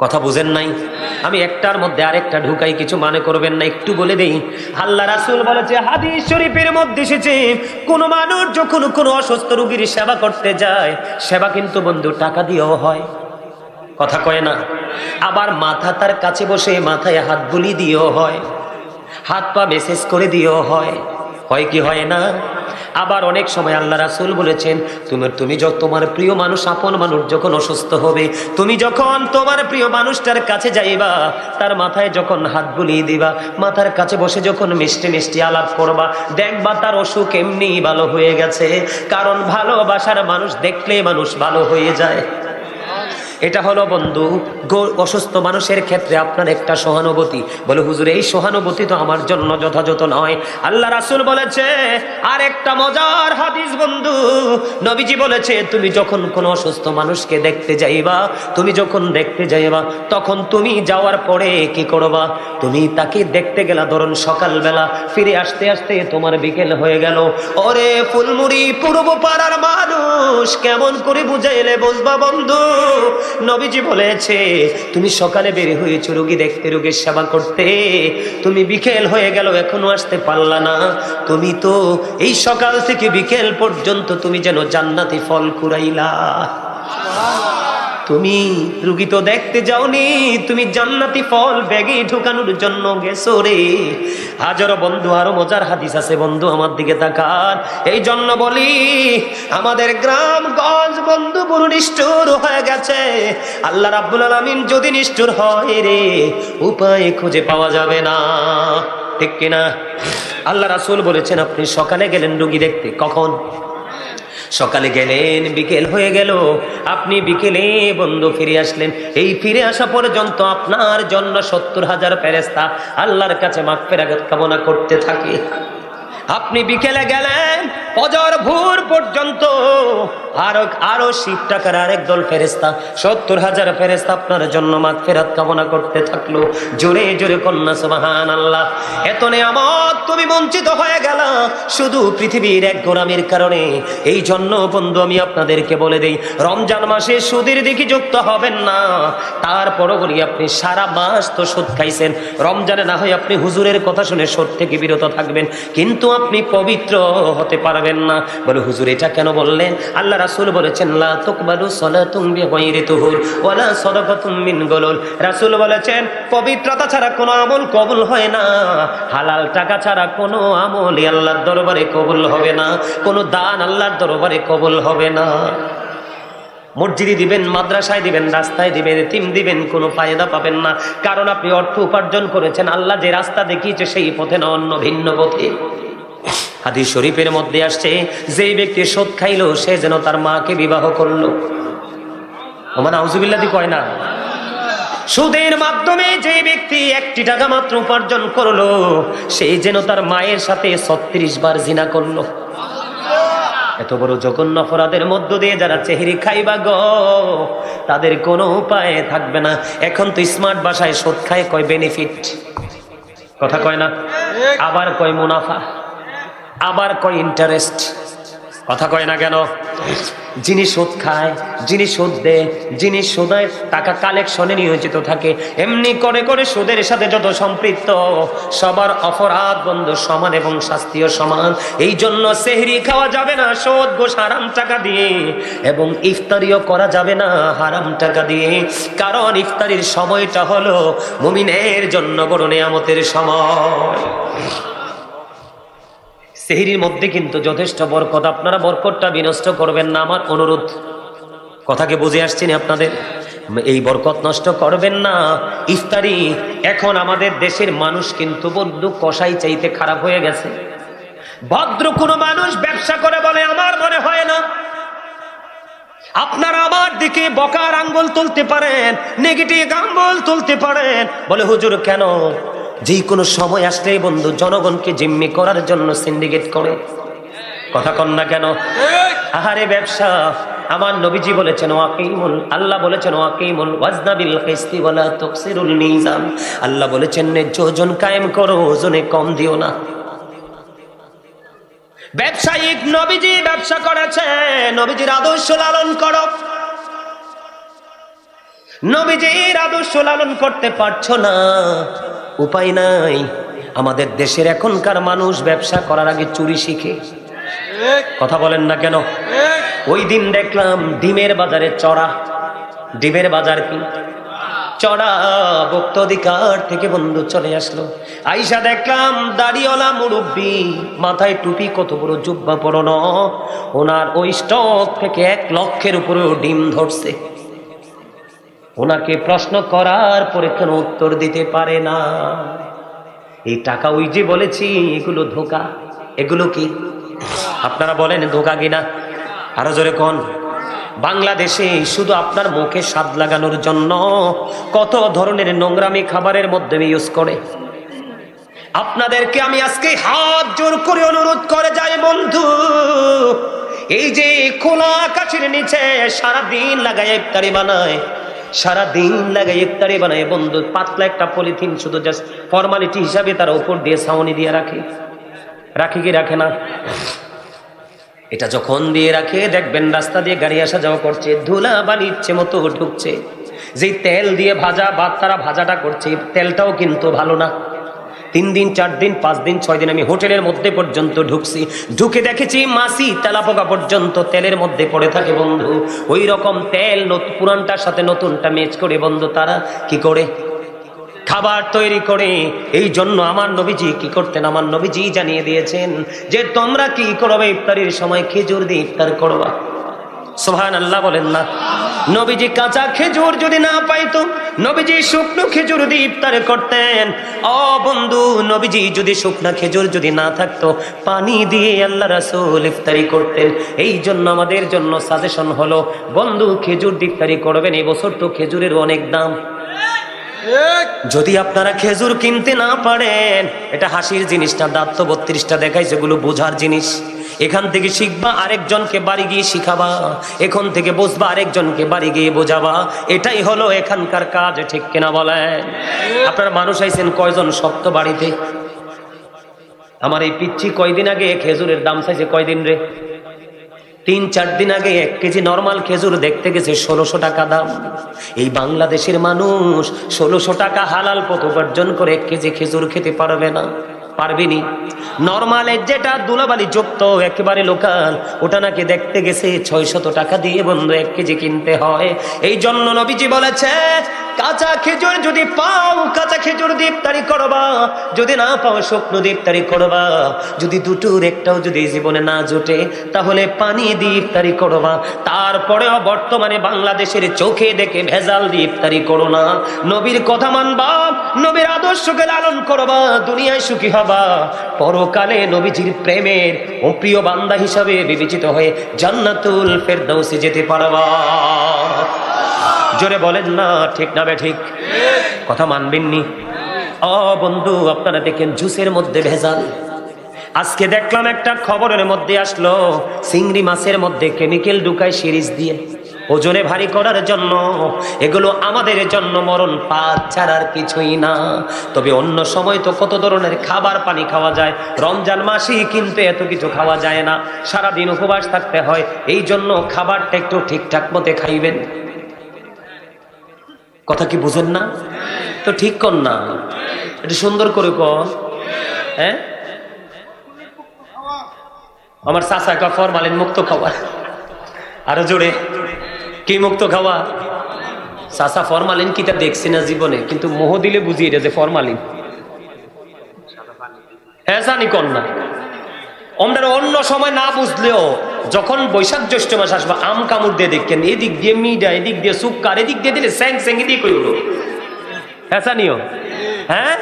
কথা বুঝেন নাই? আমি একটার মধ্যে আরেকটা ঢুকাই, কিছু মনে করবেন না, একটু বলে দেই। আল্লাহ রাসূল বলেছে, হাদিস শরীফের মধ্যে এসেছে, কোন মানুষ যখন কোনো অসুস্থ রোগীর সেবা করতে যায়, সেবা কিন্তু বন্ধু টাকা দিয়েও হয়। কথা কয় না? আবার মাথা তার কাছে বসে মাথায় হাত বুলি দিয়েও হয়, হাত পা মেসেজ করে দিয়েও হয়। হয় কি হয় না? আবার অনেক সময় আল্লাহ রাসূল বলেছেন, তুমি তোমার প্রিয় মানুষ, আপন মানুষ যখন অসুস্থ হবে, তুমি যখন তোমার প্রিয় মানুষটার কাছে যাইবা, তার মাথায় যখন হাত বুলিয়ে দিবা, মাথার কাছে বসে যখন মিষ্টি মিষ্টি আলাপ করবা, দেখবা তার অসুখ এমনি ভালো হয়ে গেছে। কারণ ভালোবাসার মানুষ দেখলে মানুষ ভালো হয়ে যায়। এটা হলো বন্ধু অসুস্থ মানুষের ক্ষেত্রে আপনার একটা সহানুভূতি। বলে হুজুর এই সহানুভূতি তো আমার জন্য যথাযথ নয়। আল্লাহ রাসূল বলেছে আর একটা মজার হাদিস বন্ধু, নবীজি বলেছে, তুমি যখন কোনো অসুস্থ মানুষকে দেখতে যাইবা, তুমি যখন দেখতে যাইবা, তখন তুমি যাওয়ার পরে কি করবা? তুমি তাকে দেখতে গেলা ধরুন সকালবেলা, ফিরে আসতে আসতে তোমার বিকেল হয়ে গেল। ওরে ফুলমুড়ি পূর্ব পাড়ার মানুষ, কেমন করে বুঝাইলে বুঝবা বন্ধু? নবীজি বলেছে, তুমি সকালে বের হয়েছো রোগী দেখতে, রোগীর সেবা করতে, তুমি বিকেল হয়ে গেল এখনো আসতে পারলা না, তুমি তো এই সকাল থেকে বিকেল পর্যন্ত তুমি যেন জান্নাতি ফল কুড়াইলা। তুমি রুগী তো দেখতে যাওনি, তুমি জান্নাতি ফল ব্যাগে ঢুকানোর জন্য গেছো রে। হাজারো বন্ধু আরো মজার হাদিস আছে বন্ধু, আমার দিকে তাকান। এই জন্য বলি আমাদের গ্রামগঞ্জ বন্ধু পুরো নিষ্ঠুর হয়ে গেছে। আল্লাহ রাব্বুল আলামিন যদি নিষ্ঠুর হয় রে, উপায় খুঁজে পাওয়া যাবে না, ঠিক কিনা? আল্লাহ রাসূল বলেছেন, আপনি সকালে গেলেন রুগী দেখতে, কখন? সকালে গেলেন, বিকেল হয়ে গেল, আপনি বিকেলে বন্ধু ফিরে আসলেন। এই ফিরে আসা পর্যন্ত আপনার জন্য 70,000 ফেরেশতা আল্লাহর কাছে মাগফিরাত কামনা করতে থাকে। আপনি বিকেলে গেলেন, ফজর ভোর পর্যন্ত আরো 60 টাকার আরেক দল ফেরেশতা, 70,000 ফেরেশতা আপনার জন্য মাগফিরাত কামনা করতে থাকলো। জোরে জোরে কন্যা সুবহানাল্লাহ। এত নিয়ামত তুমি বঞ্চিত হয়ে গেল শুধু পৃথিবীর এক গোলামির কারণে। এই জন্য বন্ধু আমি আপনাদেরকে বলে দেই, রমজান মাসে সুদের দিকে যুক্ত হবেন না। তারপরও বলি, আপনি সারা মাস তো সুদ খাইছেন, রমজানে না হয় আপনি হুজুরের কথা শুনে সুদ থেকে বিরত থাকবেন, কিন্তু আপনি পবিত্র হতে পারবেন না। বলে হুজুর এটা কেন বললেন? আল্লাহ রাসূল বলেছেন, লা তুকবালু সালাতুন বিগাইরি তুহুর ওয়ালা সাদাকাতুম মিন গুলুল। রাসূল বলেছেন, পবিত্রতা ছাড়া কোনো আমল কবুল হয় না, হালাল টাকা ছাড়া কোনো আমলই আল্লাহর দরবারে কবুল হবে না, কোনো দান আল্লাহর দরবারে কবুল হবে না। মসজিদে দিবেন, মাদ্রাসায় দিবেন, রাস্তায় দিবেন, এতিম দিবেন, কোনো ফায়দা পাবেন না, কারণ আপনি অর্থ উপার্জন করেছেন আল্লাহ যে রাস্তা দেখিয়েছে সেই পথে না, অন্য ভিন্ন পথে। হাদিস শরীফের মধ্যে আসছে, যেই ব্যক্তি সুদ খাইলো সে যেন তার মাকে বিবাহ করলো। ওমান আউযুবিল্লাহ দি কয় না? সুদের মাধ্যমে যে ব্যক্তি 1 টাকা মাত্র উপার্জন করলো, সেই যেন তার মায়ের সাথে 36 বার জিনা করলো। এত বড় জঘন্য অপরাধের মধ্য দিয়ে যারা চেহারি খাইবা গো, তাদের কোনো উপায় থাকবে না। এখন তো স্মার্ট ভাষায় সুদ খায় কয় বেনিফিট, কথা কয় না? আবার কয় মুনাফা, আবার কয় ইন্টারেস্ট, কথা কয় না কেন? যিনি সুদ খায়, যিনি সুদ দেয়, যিনি সুদের টাকা কালেকশনে নিয়োজিত থাকে, এমনি করে করে সুদের সাথে যত সম্পৃক্ত সবার অপরাধ বন্ধু সমান এবং শাস্তিও সমান। এই জন্য সেহরি খাওয়া যাবে না সুদ ঘোষ হারাম টাকা দিয়ে, এবং ইফতারিও করা যাবে না হারাম টাকা দিয়ে, কারণ ইফতারির সময়টা হলো মুমিনের জন্য বড় নিয়ামতের সময়। সেহরির মধ্যে কিন্তু যথেষ্ট বরকত, আপনারা বরকতটা বিনষ্ট করবেন না, আমার অনুরোধ। কথাকে বুঝে আসছেন আপনাদের? এই বরকত নষ্ট করবেন না। ইফতারি এখন আমাদের দেশের মানুষ কিন্তু বন্ধু কসাই চাইতে খারাপ হয়ে গেছে। ভদ্র কোনো মানুষ ব্যবসা করে বলে আমার মনে হয় না। আপনারা আমার দিকে বকার আঙ্গুল তুলতে পারেন, নেগেটিভ আঙ্গুল তুলতে পারেন, বলে হুজুর কেন? যে কোনো সময় আসলেই বন্ধু জনগণকে জিম্মি করার জন্য সিন্ডিকেট করে। কথা কন না কেন? আহারে ব্যবসা, আমার নবীজি বলেছেন ওয়াকিমুল, আল্লাহ বলেছেন ওয়াকিমুল ওয়াজনা বিল কিসতি ওয়ালা তুকসিরুল মিজান। আল্লাহ বলেছেন ন্যায্য ওজন কায়েম করো, ওজনে কম দিও না। ব্যবসায়িক নবীজি ব্যবসা করেছে, নবীজির আদর্শ লালন করো। নবীজির আদর্শ লালন করতে পারছো না, উপায় নাই। আমাদের দেশের এখনকার মানুষ ব্যবসা করার আগে চুরি শিখে। কথা বলেন না কেন? ওই দিন দেখলাম ডিমের বাজারে চড়া, ডিমের বাজার কি চড়া, ভক্ত অধিকার থেকে বন্ধু চলে আসলো। আইসা দেখলাম দাড়িওয়ালা মুরব্বী, মাথায় টুপি, কত বড় জুব্বা পরনো, ওনার ওই স্টক থেকে 1 লক্ষের উপরেও ডিম ধরছে। ওনাকে প্রশ্ন করার পরে কেন উত্তর দিতে পারে না? এই টাকা, ওই যে বলেছি এগুলো ধোঁকা। এগুলো কি আপনারা বলেন ধোঁকা কিনা? আরো জোরে কোন? বাংলাদেশে শুধু আপনার মুখে স্বাদ লাগানোর জন্য কত ধরনের নোংরামি খাবারের মধ্যে ইউজ করে। আপনাদেরকে আমি আজকে হাত জোর করে অনুরোধ করে যাই বন্ধু, এই যে খোলা আকাশের নিচে সারাদিন লাগায় ইফতারি বানায়, সারাদিন লাগায় ইফতারি বানায় বন্ধু, পাতলা একটা পলিথিন শুধু জাস্ট ফর্মালিটি হিসাবে তার উপর দিয়ে ছাউনি দিয়ে রাখে। রাখে কি রাখে না? এটা যখন দিয়ে রাখে দেখবেন রাস্তা দিয়ে গাড়ি আসা যাওয়া করছে, ধুলা বালি ইচ্ছে মতো ঢুকছে। যে তেল দিয়ে ভাজা ভাত তারা ভাজাটা করছে, তেলটাও কিন্তু ভালো না। 3 দিন 4 দিন 5 দিন 6 দিন আমি হোটেলের মধ্যে পর্যন্ত ঢুকছি, ঢুকে দেখেছি মাছি তেলাপোকা পর্যন্ত তেলের মধ্যে পড়ে থাকে বন্ধু। ওই রকম তেল পুরানটার সাথে নতুনটা ম্যাচ করে বন্ধু তারা কি করে খাবার তৈরি করে। এই জন্য আমার নবীজি কি করতেন? আমার নবীজি জানিয়ে দিয়েছেন যে তোমরা কি করবে, ইফতারির সময় খেজুর দিয়ে ইফতার করবা। সুবহানাল্লাহ বলেন না? নবীজি কাঁচা খেজুর যদি না পাইতো, নবীজি শুকনো খেজুর দিয়ে ইফতার করতেন। ও বন্ধু, নবীজি যদি শুকনা খেজুর যদি না থাকতো, পানি দিয়ে আল্লাহ রাসূল ইফতারি করতেন। এই জন্য আমাদের জন্য সাজেশন হলো বন্ধু, খেজুর দিয়ে ইফতারি করবেন। এই বছর তো খেজুরের অনেক দাম। যদি আপনারা খেজুর কিনতে না পারেন, এটা হাসির জিনিস না, দাঁত তো 32টা দেখাই, যেগুলো বোঝার জিনিস। এখান থেকে শিখবা, আরেকজনকে বাড়ি গিয়ে শিখাবা। এখন থেকে বুঝবা, আরেকজনকে বাড়ি গিয়ে বোঝাবা। এটাই হলো এখানকার কাজ, ঠিক কিনা বলেন? আপনারা মানুষ আইছেন কয়জন শক্ত বাড়িতে? আমার এই পিচ্ছি কয়দিন আগে খেজুরের দাম চাইছে কয়দিন রে? 3-4 দিন আগে 1 কেজি নরমাল খেজুর দেখতে গেছে 1600 টাকা দাম। এই বাংলাদেশের মানুষ 1600 টাকা হালাল পথ উপার্জন করে 1 কেজি খেজুর খেতে পারবে না, পারবেনি। নরমালের যেটা দুলাবালি যুক্ত একেবারে লোকাল, ওটা নাকি দেখতে গেছে 600 টাকা দিয়ে বন্ধু 1 কেজি কিনতে হয়। এই জন্য নবীজি বলেছে কাঁচা খেজুর যদি পাও, কাঁচা খেজুর দিয়ে ইফতারি করবা। যদি না পাও, শুকনো দিয়ে ইফতারি করবা। যদি দুটোর একটাও যদি জীবনে না জোটে, তাহলে পানি দিয়ে ইফতারি করবা। তারপরেও বর্তমানে বাংলাদেশের চোখে দেখে ভেজাল দিয়ে ইফতারি করো না। নবীর কথা মানবা, নবীর আদর্শকে লালন করবা, দুনিয়ায় সুখী হবা। পরকালে নবীজির প্রেমের ও প্রিয় বান্দা হিসাবে বিবেচিত হয়ে জান্নাতুল ফেরদাউসে যেতে পারবা। জোরে বলেন না ঠিক না ঠিক? কথা মানবেননি? ও বন্ধু, আপনারা দেখেন জুসের মধ্যে ভেজাল। আজকে দেখলাম একটা খবরের মধ্যে আসলো, চিংড়ি মাছের মধ্যে কেমিক্যাল ঢুকায় সিরিজ দিয়ে ওজনে ভারী করার জন্য। এগুলো আমাদের জন্য মরণ পাত ছাড়ার কিছুই না। তবে অন্য সময় তো কত ধরনের খাবার পানি খাওয়া যায়, রমজান মাসেই কিন্তু এত কিছু খাওয়া যায় না, সারাদিন উপবাস থাকতে হয়। এই জন্য খাবারটা একটু ঠিকঠাক মতে খাইবেন। কথা কি বুঝেন না? তো ঠিক কর না, একটু সুন্দর করে কর। হ্যাঁ, আমার চাচা কা ফরমালিন মুক্ত খাওয়া। আরো জোরে, কি মুক্ত খাওয়া? চাচা ফরমালিন কিটা দেখছি না জীবনে, কিন্তু মোহ দিলে বুঝিয়ে যে ফরমালিন। হ্যাঁ জানি কর না, আমরা অন্য সময় না বুঝলেও যখন বৈশাখ জ্যৈষ্ঠ মাস আসবে, আম কামড় দিয়ে দেখেন, এদিক দিয়ে মিডা, এদিক দিয়ে সুক্কার, এদিক দিয়ে দিলে স্যাং স্যাং দিয়ে কই হলো। হ্যাঁ জানিও। হ্যাঁ,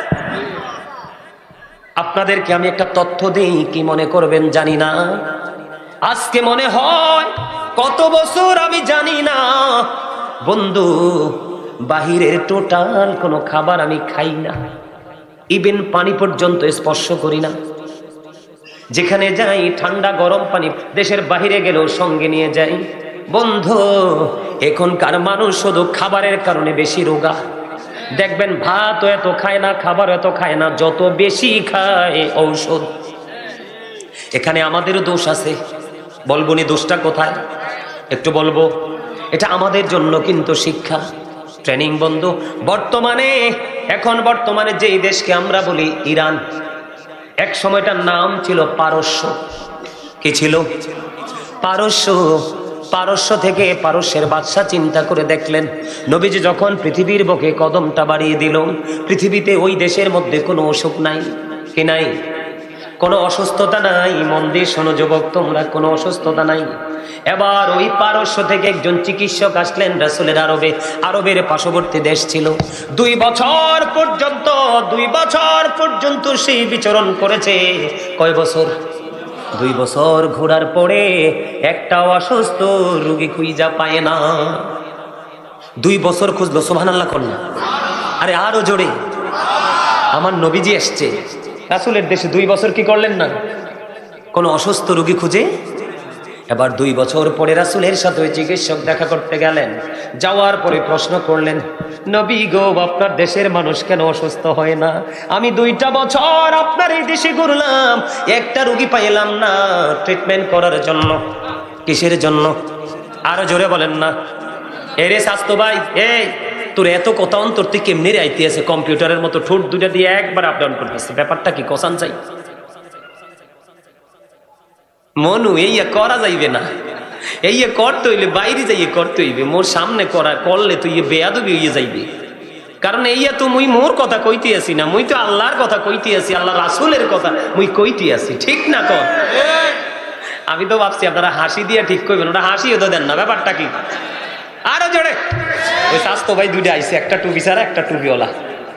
আপনাদেরকে আমি একটা তথ্য দিই, কি মনে করবেন জানি না। আজকে মনে হয় কত বছর আমি জানি না বন্ধু, বাহিরের টোটাল কোনো খাবার আমি খাই না, ইভেন পানি পর্যন্ত স্পর্শ করি না। যেখানে যাই ঠান্ডা গরম পানি, দেশের বাহিরে গেলেও সঙ্গে নিয়ে যাই। বন্ধু, এখনকার মানুষ শুধু খাবারের কারণে বেশি রোগা। দেখবেন ভাত এত খায় না, খাবার এত খায় না, যত বেশি খায় ঔষধ। এখানে আমাদেরও দোষ আছে, বলবো নি দোষটা কোথায়? একটু বলবো। এটা আমাদের জন্য কিন্তু শিক্ষা, ট্রেনিং। বন্ধু, বর্তমানে যেই দেশকে আমরা বলি ইরান, এক সময়টার নাম ছিল পারস্য। কি ছিল? পারস্য থেকে পারস্যের বাদশা চিন্তা করে দেখলেন, নবীজি যখন পৃথিবীর বুকে কদমটা বাড়িয়ে দিল, পৃথিবীতে ওই দেশের মধ্যে কোনো অসুখ নাই, কি নাই? কোনো অসুস্থতা নাই। মন দিয়ে শোনো যুবক তোমরা, কোনো অসুস্থতা নাই। এবার ওই পারস্য থেকে একজন চিকিৎসক আসলেন রাসূলের আরবের পার্শ্ববর্তী দেশ ছিল। 2 বছর পর্যন্ত সেই বিচরণ করেছে। কয় বছর? 2 বছর ঘোরার পরে একটা অসুস্থ রোগী খুঁজা পায় না। 2 বছর খুঁজলো, সুবহানাল্লাহ করল। আরে আরো জোরে, আমার নবীজি এসছে রাসূলের দেশে, 2 বছর কি করলেন না? কোন অসুস্থ রোগী খুঁজে। এবার 2 বছর পরে রাসূলের সাথে ওই চিকিৎসক দেখা করতে গেলেন। যাওয়ার পরে প্রশ্ন করলেন, নবী গো, আপনার দেশের মানুষ কেন অসুস্থ হয় না? আমি 2টা বছর আপনার এই দেশে ঘুরলাম, একটা রোগী পাইলাম না ট্রিটমেন্ট করার জন্য। কিসের জন্য? আরো জোরে বলেন না। এরে স্বাস্থ্য ভাই, এই তোর এত কথা অন্তর তুই কেমনি রাইতে আছে? কম্পিউটারের মতো ঠোঁট 2টা দিয়ে একবার আপ ডাউন করতেছে, ব্যাপারটা কি? কসান চাই মনু, এইয়া করা যাইবে না। এইয়া করতে হইলে বাইরে যাইয়ে করতে হইবে, মোর সামনে করলে তুই বেয়াদবি হইয়ে যাইবে। কারণ এইয়া তো মুই মোর কথা কইতে আসি না, মুই তো আল্লাহর কথা কইতে আসি, আল্লাহ রাসূলের কথা মুই কইতে আসি, ঠিক না? কর। আমি তো ভাবছি আপনারা হাসি দিয়ে ঠিক কইবেন, ওটা হাসিও তো দেন না, ব্যাপারটা কি? আরো জোরে। ওই স্বাস্থ্য ভাই 2টা আইছে, একটা টুপি ছাড়া, একটা টুপিওয়ালা।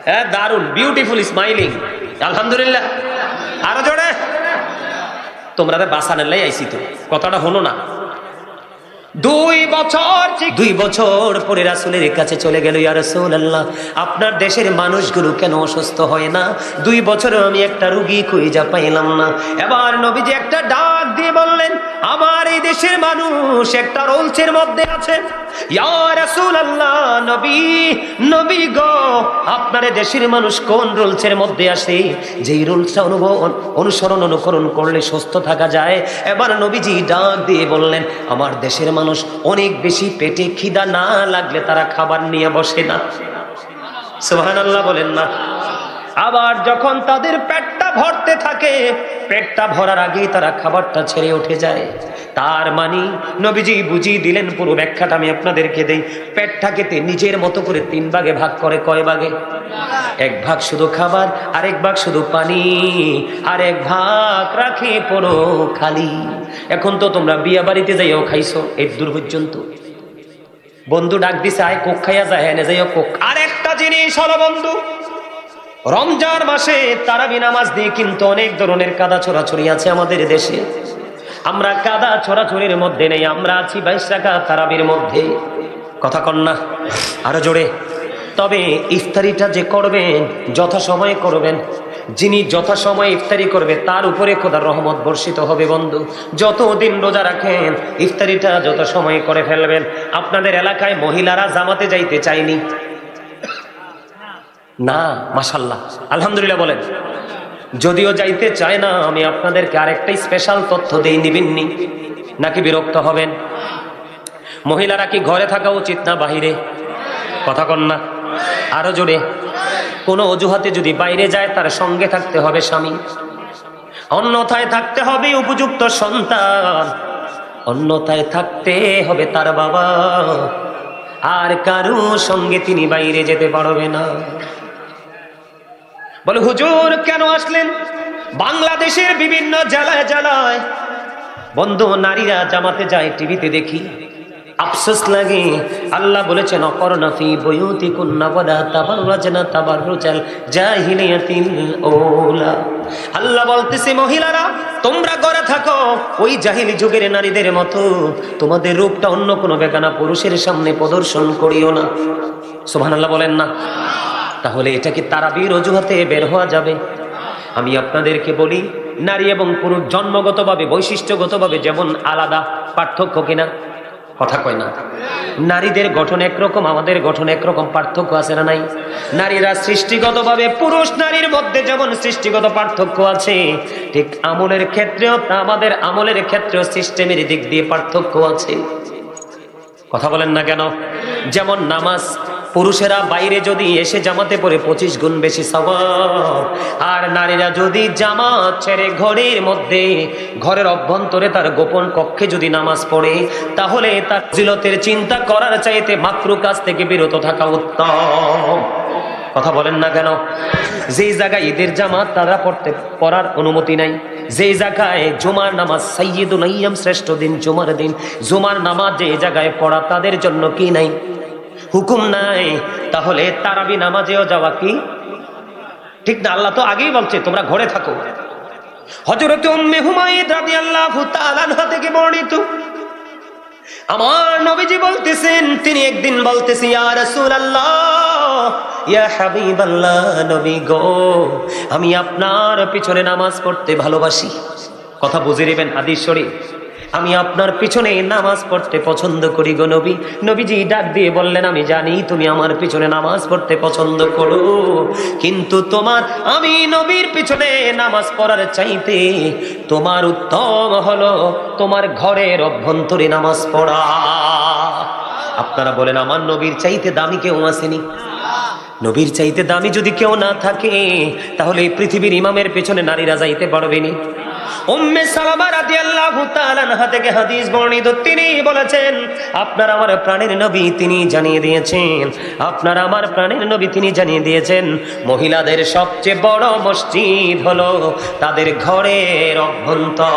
হ্যাঁ, দারুন, বিউটিফুল স্মাইলিং, আলহামদুলিল্লাহ। আরো জোরে। তোমরা বাসানের লাই আইছি তো, কথাটা হলো না। 2 বছর পরে রাসূলের কাছে চলে গেল, ইয়া রাসূলুল্লাহ, আপনার দেশের মানুষগুলো কেন অসুস্থ হয় না? 2 বছরে আমি একটা রোগী খুঁজে পাইলাম না। এবার নবীজি একটা ডাক দিয়ে বললেন, আমার এই দেশের মানুষ একটা রোলসের মধ্যে আছে। ইয়া রাসূলুল্লাহ, নবী গো, আপনার দেশের মানুষ কোন রোলসের মধ্যে আসে, যেই রোলসটা অনুকরণ করলে সুস্থ থাকা যায়? এবার নবীজি ডাক দিয়ে বললেন, আমার দেশের মানুষ অনেক বেশি পেটে খিদা না লাগলে তারা খাবার নিয়ে বসে না। সুবহানাল্লাহ বলেন না। আবার যখন তাদের পেটটা ভরতে থাকে, পেটটা ভরার আগেই তারা খাবারটা ছেড়ে উঠে যায়। তার মানে নবীজি বুঝিয়ে দিলেন, পুরো ব্যাখ্যাটা আমি আপনাদেরকে দেই। পেটটাকে নিজের মতো করে 3 ভাগে ভাগ করে। কয় ভাগে? 1 ভাগ শুধু খাবার, আরেক ভাগ শুধু পানি, আরেক ভাগ রাখে পুরো খালি। এখন তো তোমরা বিয়া বাড়িতে যাইও খাইছো এর দূর পর্যন্ত, বন্ধু ডাক দিছে আয় কোক খাইয়া যায়, এনে যাইও কোক। আর একটা জিনিস হলো বন্ধু, রমজান মাসে তারাবি নামাজ দিয়ে কিন্তু অনেক ধরনের কাদা ছড়াছড়ি আছে আমাদের দেশে। আমরা কাদা ছড়াছড়ির মধ্যে নেই, আমরা আছি 22 রাকাত তারাবির মধ্যে। কথা কন না, আরো জোরে। তবে ইফতারিটা যে করবেন যথাসময়ে করবেন। যিনি যথাসময়ে ইফতারি করবে তার উপরে খোদার রহমত বর্ষিত হবে। বন্ধু, যতদিন রোজা রাখেন ইফতারিটা যথাসময়ে করে ফেলবেন। আপনাদের এলাকায় মহিলারা জামাতে যাইতে চায়নি না? মাশাআল্লাহ, আলহামদুলিল্লাহ বলেন। যদিও যাইতে চায় না, আমি আপনাদেরকে আরেকটা স্পেশাল তথ্য দেই, নিবেননি নাকি বিরক্ত হবেন? মহিলারা কি ঘরে থাকা উচিত না বাহিরে? কথা কন না, আরো জোরে। কোনো অজুহাতে যদি বাইরে যায় তার সঙ্গে থাকতে হবে স্বামী, অন্যথায় থাকতে হবে উপযুক্ত সন্তান, অন্যথায় থাকতে হবে তার বাবা। আর কারো সঙ্গে তিনি বাইরে যেতে পারবে না। বলে হুজুর কেন আসলেন? বাংলাদেশের বিভিন্ন জেলায় জেলায় বন্ধু নারীরা জামাতে যায়, টিভিতে দেখি, আফসোস লাগে। আল্লাহ বলেছেন অকরনা ফি বুয়ুতিকুন্না ওয়ালা তাবাররাজনা তাবাররুজাল জাহিলিয়াতিল ওলা। আল্লাহ বলতেছে মহিলারা তোমরা ঘরে থাকো ওই জাহিলি যুগের নারীদের মতো, তোমাদের রূপটা অন্য কোনো বেগানা পুরুষের সামনে প্রদর্শন করিও না। সুবহানাল্লাহ বলেন না। তাহলে এটা কি তারাবির অজুহাতে বের হওয়া যাবে? আমি আপনাদেরকে বলি নারী এবং পুরুষ জন্মগতভাবে বৈশিষ্ট্যগতভাবে যেমন আলাদা, পার্থক্য কিনা? কথা কয় না। নারীদের গঠন একরকম, আমাদের গঠন একরকম, পার্থক্য আছে না নাই? নারীরা সৃষ্টিগতভাবে পুরুষ নারীর মধ্যে যেমন সৃষ্টিগত পার্থক্য আছে, ঠিক আমলের ক্ষেত্রেও আমাদের আমলের ক্ষেত্রেও সিস্টেমের দিক দিয়ে পার্থক্য আছে। কথা বলেন না কেন? যেমন নামাজ, পুরুষেরা বাইরে যদি এসে জামাতে পড়ে 25 গুণ বেশি সওয়াব, আর নারীরা যদি জামাত ছেড়ে ঘরের মধ্যে, ঘরের অভ্যন্তরে তার গোপন কক্ষে যদি নামাজ পড়ে, তাহলে তার ফজিলতের চিন্তা করার চাইতে মাকরু কাজ থেকে বিরত থাকা উত্তম। কথা বলেন না কেন? যেই জায়গায় ঈদের জামাত তারা পড়ার অনুমতি নাই, যেই জায়গায় জুমার নামাজ সাইয়্যিদুল আইয়াম, শ্রেষ্ঠ দিন জুমার দিন, জুমার নামাজ যে জায়গায় পড়া তাদের জন্য কি নাই? হুকুম নাই। তাহলে তারাবি নামাজেও যাওয়া কি ঠিক না? আল্লাহ তো আগেই বলছে তোমরা ঘরে থাকো। হযরত উম্মে হুমায়রা রাদিয়াল্লাহু তাআলা আনহা থেকে বর্ণিত, আমার নবীজি বলতেছেন, তিনি একদিন বলতেছি, ইয়া রাসূলুল্লাহ, ইয়া হাবিবাল্লাহ, নবী গো, আমি আপনার পিছনে নামাজ পড়তে ভালোবাসি। কথা বুঝে নেবেন, হাদিস শরীফ। আমি আপনার পিছনে নামাজ পড়তে পছন্দ করি গো নবী। নবীজি ডাক দিয়ে বললেন, আমি জানি তুমি আমার পিছনে নামাজ পড়তে পছন্দ করো, কিন্তু আমি নবীর পিছনে নামাজ পড়ার চাইতে তোমার উত্তম হলো তোমার ঘরের অভ্যন্তরে নামাজ পড়া। আপনারা বলেন, আমার নবীর চাইতে দামি কেউ আসেনি? নবীর চাইতে দামি যদি কেউ না থাকে, তাহলে এই পৃথিবীর ইমামের পেছনে নারীরা যাইতে পারবেনি। উম্মে সালামা রাদিয়াল্লাহু তাআলা আনহা থেকে হাদিস বর্ণিত, তিনি বলেছেন, আপনার আমার প্রাণের নবী তিনি জানিয়ে দিয়েছেন, আপনার আমার প্রাণের নবী তিনি জানিয়ে দিয়েছেন, মহিলাদের সবচেয়ে বড় মসজিদ হলো তাদের ঘরের অভ্যন্তর।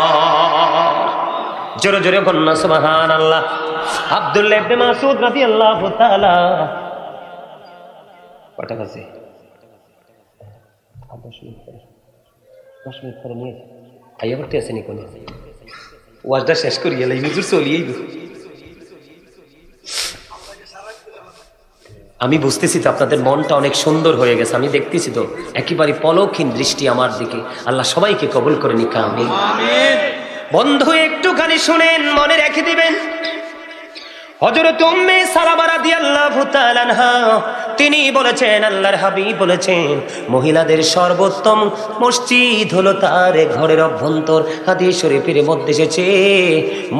জোরে জোরে বলুন সুবহানাল্লাহ। আব্দুল্লাহ ইবনে মাসউদ রাদিয়াল্লাহু তাআলা, কটা বাজে? 10 মিনিট পরে নিয়ে আইয়া করতে আসেনি কোন ওয়াজটা শেষ করি গেলে হুজুর চলিয়ে। আমি বুঝতেছি তো আপনাদের মনটা অনেক সুন্দর হয়ে গেছে, আমি দেখতেছি তো একেবারে পলকহীন দৃষ্টি আমার দিকে। আল্লাহ সবাইকে কবুল করে নিক, আমিন। বন্ধু একটুখানি শুনেন, মনে রেখে দিবেন, হযরত উম্মে সালামা রাদিয়াল্লাহু তাআলা আনহা তিনি বলেছেন, আল্লাহর হাবিব বলেছেন, মহিলাদের সর্বোত্তম মসজিদ হলো তার ঘরের অভ্যন্তর। হাদিস শরীফের মধ্যে এসেছে,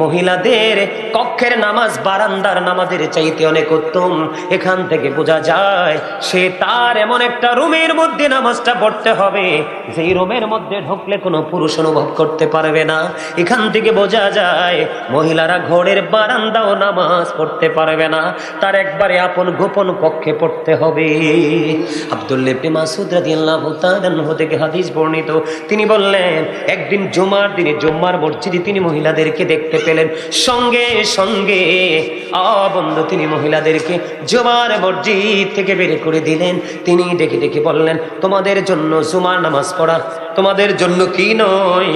মহিলাদের কক্ষের নামাজ বারান্দার নামাজের চাইতে অনেক উত্তম। এখান থেকে বোঝা যায় সে তার এমন একটা রুমের মধ্যে নামাজটা পড়তে হবে যেই রুমের মধ্যে ঢুকলে কোনো পুরুষ অনুভব করতে পারবে না। এখান থেকে বোঝা যায় মহিলারা ঘরের বারান্দাও নামাজ পড়তে পারবে না, তার একবারে আপন গোপন কক্ষে পড়তে হবে। আব্দুল্লাহ ইবনে মাসউদ রাদিয়াল্লাহু তাআলা আনহু থেকে হাদিস বর্ণিত, তিনি বললেন, একদিন জুমার দিনে জুম্মার মসজিদে তিনি মহিলাদেরকে দেখতে পেলেন। সঙ্গে সঙ্গে বন্ধু তিনি মহিলাদেরকে জুমার মসজিদ থেকে বের করে দিলেন। তিনি ডেকে ডেকে বললেন, তোমাদের জন্য জুমার নামাজ পড়া তোমাদের জন্য কি নয়,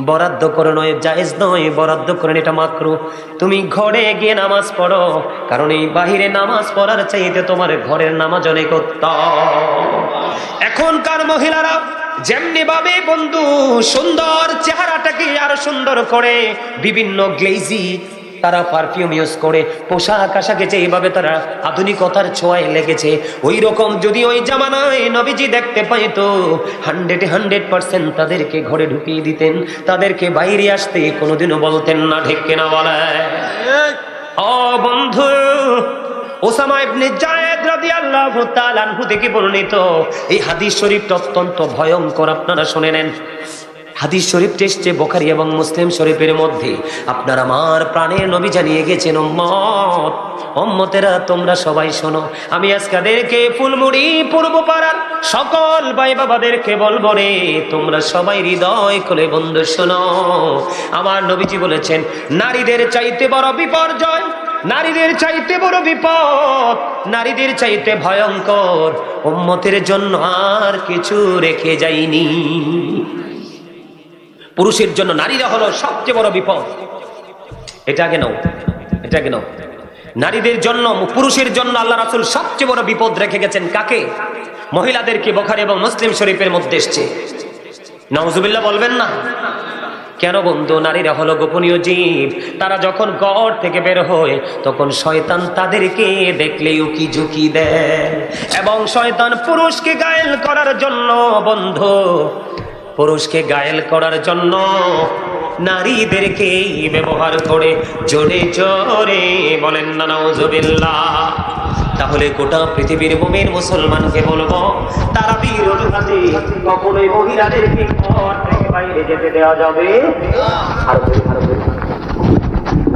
বরাদ্দ করে নয়, জায়েজ নয়, বরাদ্দ করেন, এটা মাকরুহ। তুমি ঘরে গিয়ে নামাজ পড়ো, কারণ এই বাহিরে নামাজ পড়ার চাইতে তোমার ঘরের নামাজ অনেক উত্তম। এখনকার মহিলারা যেমনি ভাবে বন্ধু সুন্দর চেহারাটাকে আরো সুন্দর করে বিভিন্ন গ্লেজি তারা পারফিউম ইউজ করে, পোশাক আশাকে যেভাবে তারা আধুনিকতার ছোঁয়ায় লেগেছে, ওই রকম যদি ওই জামানায় নবীজি দেখতে পাইতো 100% তাদেরকে ঘরে ঢুকিয়ে দিতেন, তাদেরকে বাইরে আসতে কোনোদিনও বলতেন না। ঠিক কিনা বলে? ও বন্ধু, ওসামা ইবনে যায়েদ রাদিয়াল্লাহু তাআলা আনহু থেকে বর্ণিত এই হাদিস শরীফটা অত্যন্ত ভয়ঙ্কর, আপনারা শুনে নেন। হাদিস শরীফ এসেছে বুখারী এবং মুসলিম শরীফের মধ্যে। আপনার আমার প্রাণের নবী জানিয়ে গেছেন, উম্মতেরা তোমরা সবাই শোনো, আমি আজকাদেরকে ফুলমুড়ি পূর্ব পাড়ার সকল ভাই বাবাদেরকে বলবো রে, তোমরা সবাই হৃদয় খুলে বন্ধু শোনো। আমার নবীজি বলেছেন, নারীদের চাইতে বড় বিপর্যয়, নারীদের চাইতে বড় বিপদ, নারীদের চাইতে ভয়ঙ্কর উম্মতের জন্য আর কিছু রেখে যায়নি। পুরুষের জন্য নারীরা হলো সবচেয়ে বড় বিপদ। এটা আগে নাও, এটা আগে নাও। নারীদের জন্য, পুরুষের জন্য আল্লাহ রাসূল সবচেয়ে বড় বিপদ রেখে গেছেন কাকে? মহিলাদেরকে। বুখারী এবং মুসলিম শরীফের মধ্যে এসেছে, নাউজুবিল্লাহ বলবেন না? কেন বন্ধু? নারীরা হলো গোপনীয় জীব। তারা যখন ঘর থেকে বের হয় তখন শয়তান তাদেরকে দেখলে উকি ঝুঁকি দেয়, এবং শয়তান পুরুষকে ঘায়েল করার জন্য, বন্ধু পুরুষকে ঘায়েল করার জন্য নারীদেরকে ব্যবহার করে জোরে জোরে, বলেন না নাউজুবিল্লাহ। তাহলে গোটা পৃথিবীর মুমিন মুসলমানকে বলবো, তারা বিরোধী কখনোই মহিলাদেরকে ঘর থেকে বাইরে যেতে দেওয়া যাবে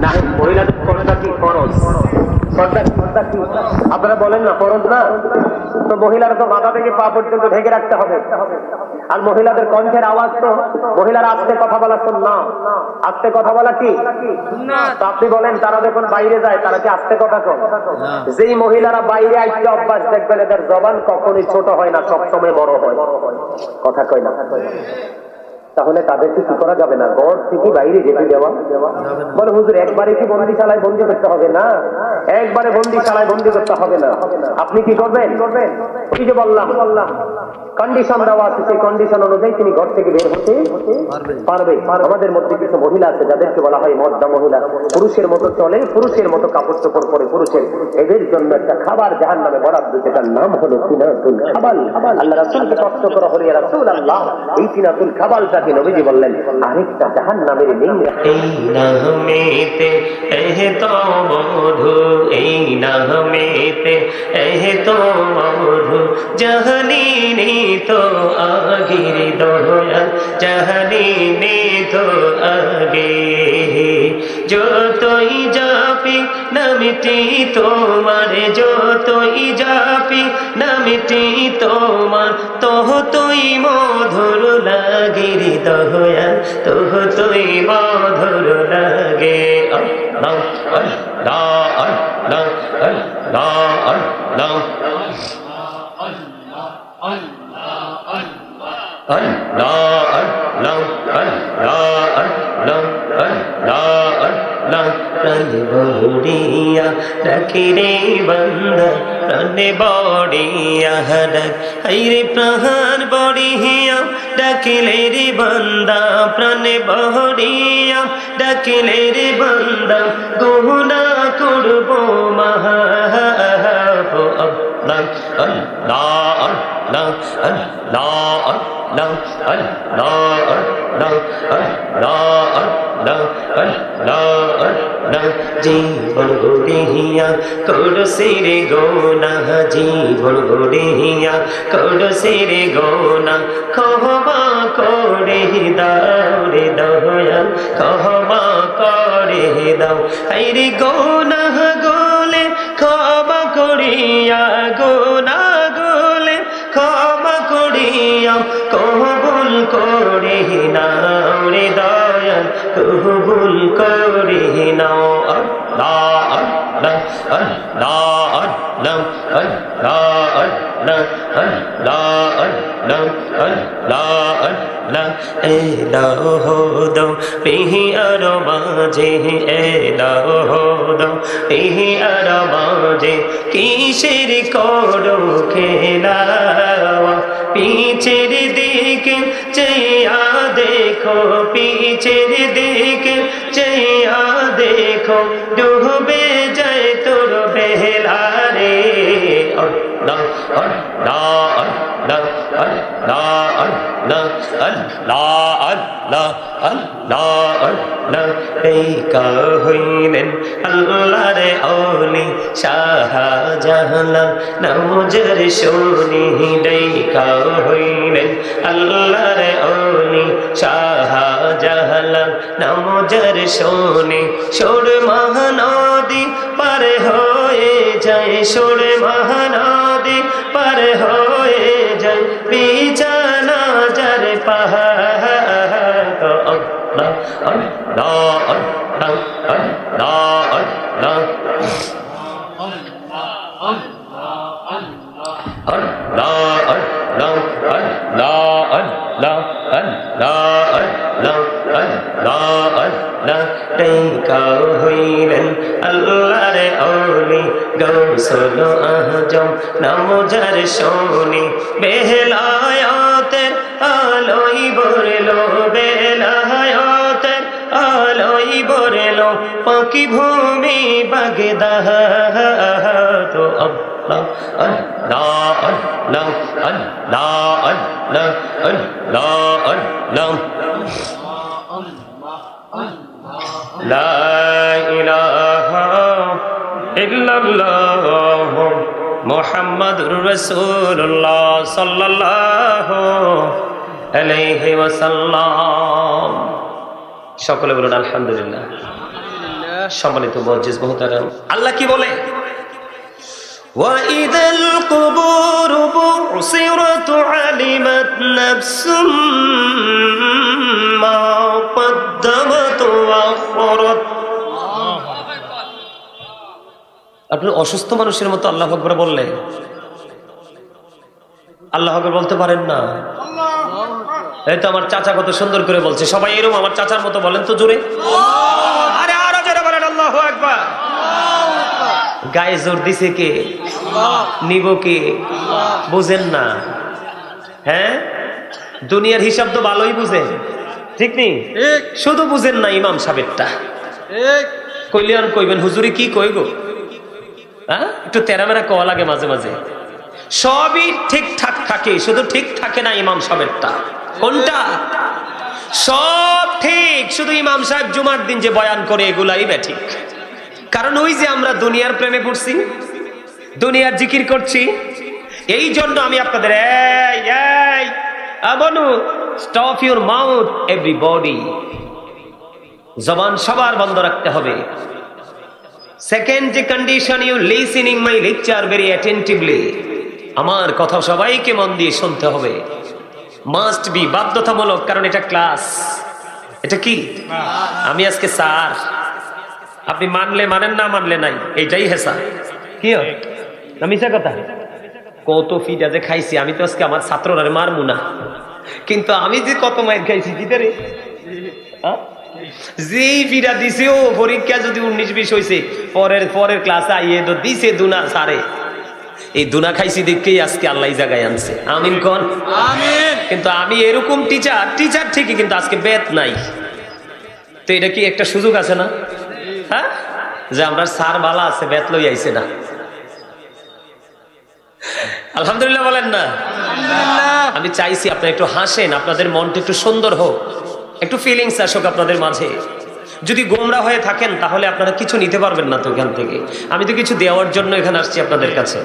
না। মহিলাদের পর্দা কি ফরজ? আপনারা বলেন না ফরজ না? তো মহিলারা তো মাথা থেকে পা পর্যন্ত ঢেকে রাখতে হবে। আর মহিলাদের কণ্ঠের আওয়াজ তো, মহিলারা আস্তে কথা বলা সুন্নাত। আস্তে কথা বলা কি সুন্নাত? আপনি বলেন তারা যখন বাইরে যায় তারা কি আস্তে কথা কয়? যেই মহিলারা বাইরে আইতে অভ্যাস, দেখবেন এদের জবান কখনোই ছোট হয় না, সবসময় বড় হয়, কথা কয় না। তাহলে তাদেরকে কি করা যাবে না? ঘর থেকে বাইরে যেতে দেওয়া। বলে হুজুর একবারে কি বন্দিশালায় বন্দি করতে হবে? না, একবারে বন্দিশালায় বন্দি করতে হবে না। আপনি কি করবেন? ওই যে বললাম কন্ডিশন দেওয়া আছে, সেই কন্ডিশন অনুযায়ী তিনি ঘর থেকে বের হতে পারবে। আমাদের মধ্যে কিছু মহিলা আছে যাদেরকে বলা হয় মর্দা মহিলা, পুরুষের মতো চলে, পুরুষের মতো কাপড় চোপড় পরে পুরুষের। এদের জন্য একটা খাবার জাহান্নামে বরাদ্দ, যেটার নাম হলো তিনাতুল খাবাল। আল্লাহ রাসূলকে প্রশ্ন করা হলো, ইয়া রাসূলুল্লাহ, এই তিনাতুল খাবালটাকে নবীজি বললেন আরেকটা জাহান্নামের নিংড়ে। এই নামেতে তো মধু, এই নামেতে তো মধু, জাহানিনি তো আগির দয়াল, জাহানিনি তো আগে। যতই জাপি নামটি তোমার, যতই জাপি নামটি তোমার, ততই মধুর লাগে দয়াল, ততই মধুর লাগে। আল্লাহ আল্লাহ আল্লাহ আল্লাহ আল্লাহ বড়িয়া ডাকি রে বান্দা, প্রাণে বড়িয়া ডাক, হাইরে প্রাণ বড়িয়া ডাকিলে রে বান্দা, প্রাণে বড়িয়া ডাকিলে রে বান্দা, গুনাহ করব মাফ। আল্লাহ আল্লাহ আল্লাহ আল্লাহ আল্লাহ আল্লাহ আল্লাহ আল্লাহ আল্লাহ। জীবন গড়িয়া করছি রে গুনাহ, জীবন গড়িয়া করছি রে গুনাহ, ক্ষমা করে দাও রে দয়াল, ক্ষমা করে দাও। হায়রে গুনাহ গোলে ক্ষমা করিয়া, গুনাহ গোলে ক্ষমা করিয়া, কবুল করে নাও রে দয়াল, কবুল করে নাও। আল্লাহ আল্লাহ আল্লাহ আল্লাহ আল্লাহ আল্লাহ আল্লাহ আল্লাহ আল্লাহ আল্লাহ। এলাহো দো পিহিয়ার মাঝে, এলাহো দো পিহিয়ার মাঝে, কিসের করো খেলা? পিছের দিকে চেয়া দেখো, পিছের দিকে চেয়া দেখো, ডুবে যায় তোর বেলা রে। আল্লাহ আল্লাহ আল্লাহ আল্লাহ আল্লাহ আল্লাহ আল্লাহ আল্লাহ আল্লাহ। এই কা হইলেন আল্লাহর ওলি শাহজাহান, নজর শুনি ডাইকা হইলেন আল্লাহর ওলি শাহজাহান, নজর শুনি সুর মহানদী পার হয়ে যায়, সুর মহানদী পার হয়ে যায়, বিছানা যার পাহাড়। আল্লাহ আল্লাহ আল্লাহ আল্লাহ আল্লাহ হইলেন আল্লাহর ওলি গৌসুল আজম, নাম যার শুনি বেলায়াতের আলোই বরলো বেলায়েতের আলোই বরলো পাকি ভূমি বাগদাদ তো আল্লাহ আল্লাহ আল্লাহ আল্লাহ আল্লাহ আল্লাহ আল্লাহ লা ইলাহা ইল্লাল্লাহ মুহাম্মাদুর রাসূলুল্লাহ সাল্লাল্লাহু আলাইহি ওয়াসাল্লাম। সকলে বলুন আলহামদুলিল্লাহ। সম্মানিত মুআজ্জিজ মুহতারাম, আল্লাহ কি বলে? وَإِذَا الْقُبُورُ بُعْثِرَتْ عَلِمَتْ نَفْسٌ مَا قَدَّمَتْ وَأَخَّرَتْ। আপনি অসুস্থ মানুষের মতো আল্লাহু আকবার বললে আল্লাহু আকবার বলতে পারেন না? এই তো আমার চাচা কত সুন্দর করে বলছে, সবাই এরকম আমার চাচার মতো বলেন তো জোরে। আরে আরো জোরে বলেন আল্লাহু আকবার। গায়ে জোর দিছে কে? নিব কে? বুঝেন না? হ্যাঁ, দুনিয়ার হিসাব তো ভালোই বুঝেন, ঠিক নেই? শুধু বুঝেন না ইমাম সাহেবটা। কইলেন কইবেন হুজুরি কি কই গো? হ্যাঁ, একটু তেরামেরা কওয়া লাগে মাঝে মাঝে। সবই ঠিকঠাক থাকে, শুধু ঠিক থাকে না ইমাম সাহেবটা। কোনটা? সব ঠিক, শুধু ইমাম সাহেব জুমার দিন যে বয়ান করে এগুলাই ঠিক। কারণ ওই যে আমরা দুনিয়ার প্রেমে পড়ছি, দুনিয়ার জিকির করছি। এই জন্য আমি আপনাদের বনু স্টপ ইউর মাউথ এভরিবডি, জবান সবার বন্ধ রাখতে হবে। সেকেন্ড যে condition, you listening my lecture very attentively, আমার কথা সবাইকে মন দিয়ে শুনতে হবে। মাস্ট বি, বাধ্যতামূলক, কারণ এটা ক্লাস। এটা কি? আমি আজকে স্যার, আপনি মানলে মানেন, না মানলে নাই, এইটাই হেসা। কি মিশা কথা? কত ফিটা যে খাইছি আমি, তো আজকে আমার ছাত্ররা মারমু না, কিন্তু আমি যে কত মাইর খাইছি জিতারে। যেই ফিটা দিছে ও পরীক্ষা যদি 19-20 হয়েছে, পরের ক্লাসে আইয়ে তো দিছে দুনা সারে। এই দুনা খাইছি দেখেই আজকে আল্লাহ জায়গায় আনছে। আমিন কোন? আমিন। কিন্তু আমি এরকম টিচার ঠিকই, কিন্তু আজকে বেত নাই। তো এটা কি একটা সুযোগ আছে না? হ্যাঁ, যে আমরা স্যার বালা আছে, বেত লই আইছে না। আলহামদুলিল্লাহ বলেন না? আমি চাইছি আপনারা একটু হাসেন, আপনাদের মনটা একটু সুন্দর হোক, একটু ফিলিংস আসুক আপনাদের মাঝে। যদি গোমরা হয়ে থাকেন তাহলে আপনারা কিছু নিতে পারবেন না তো এখান থেকে। আমি তো কিছু দেওয়ার জন্য এখানে আসছি আপনাদের কাছে।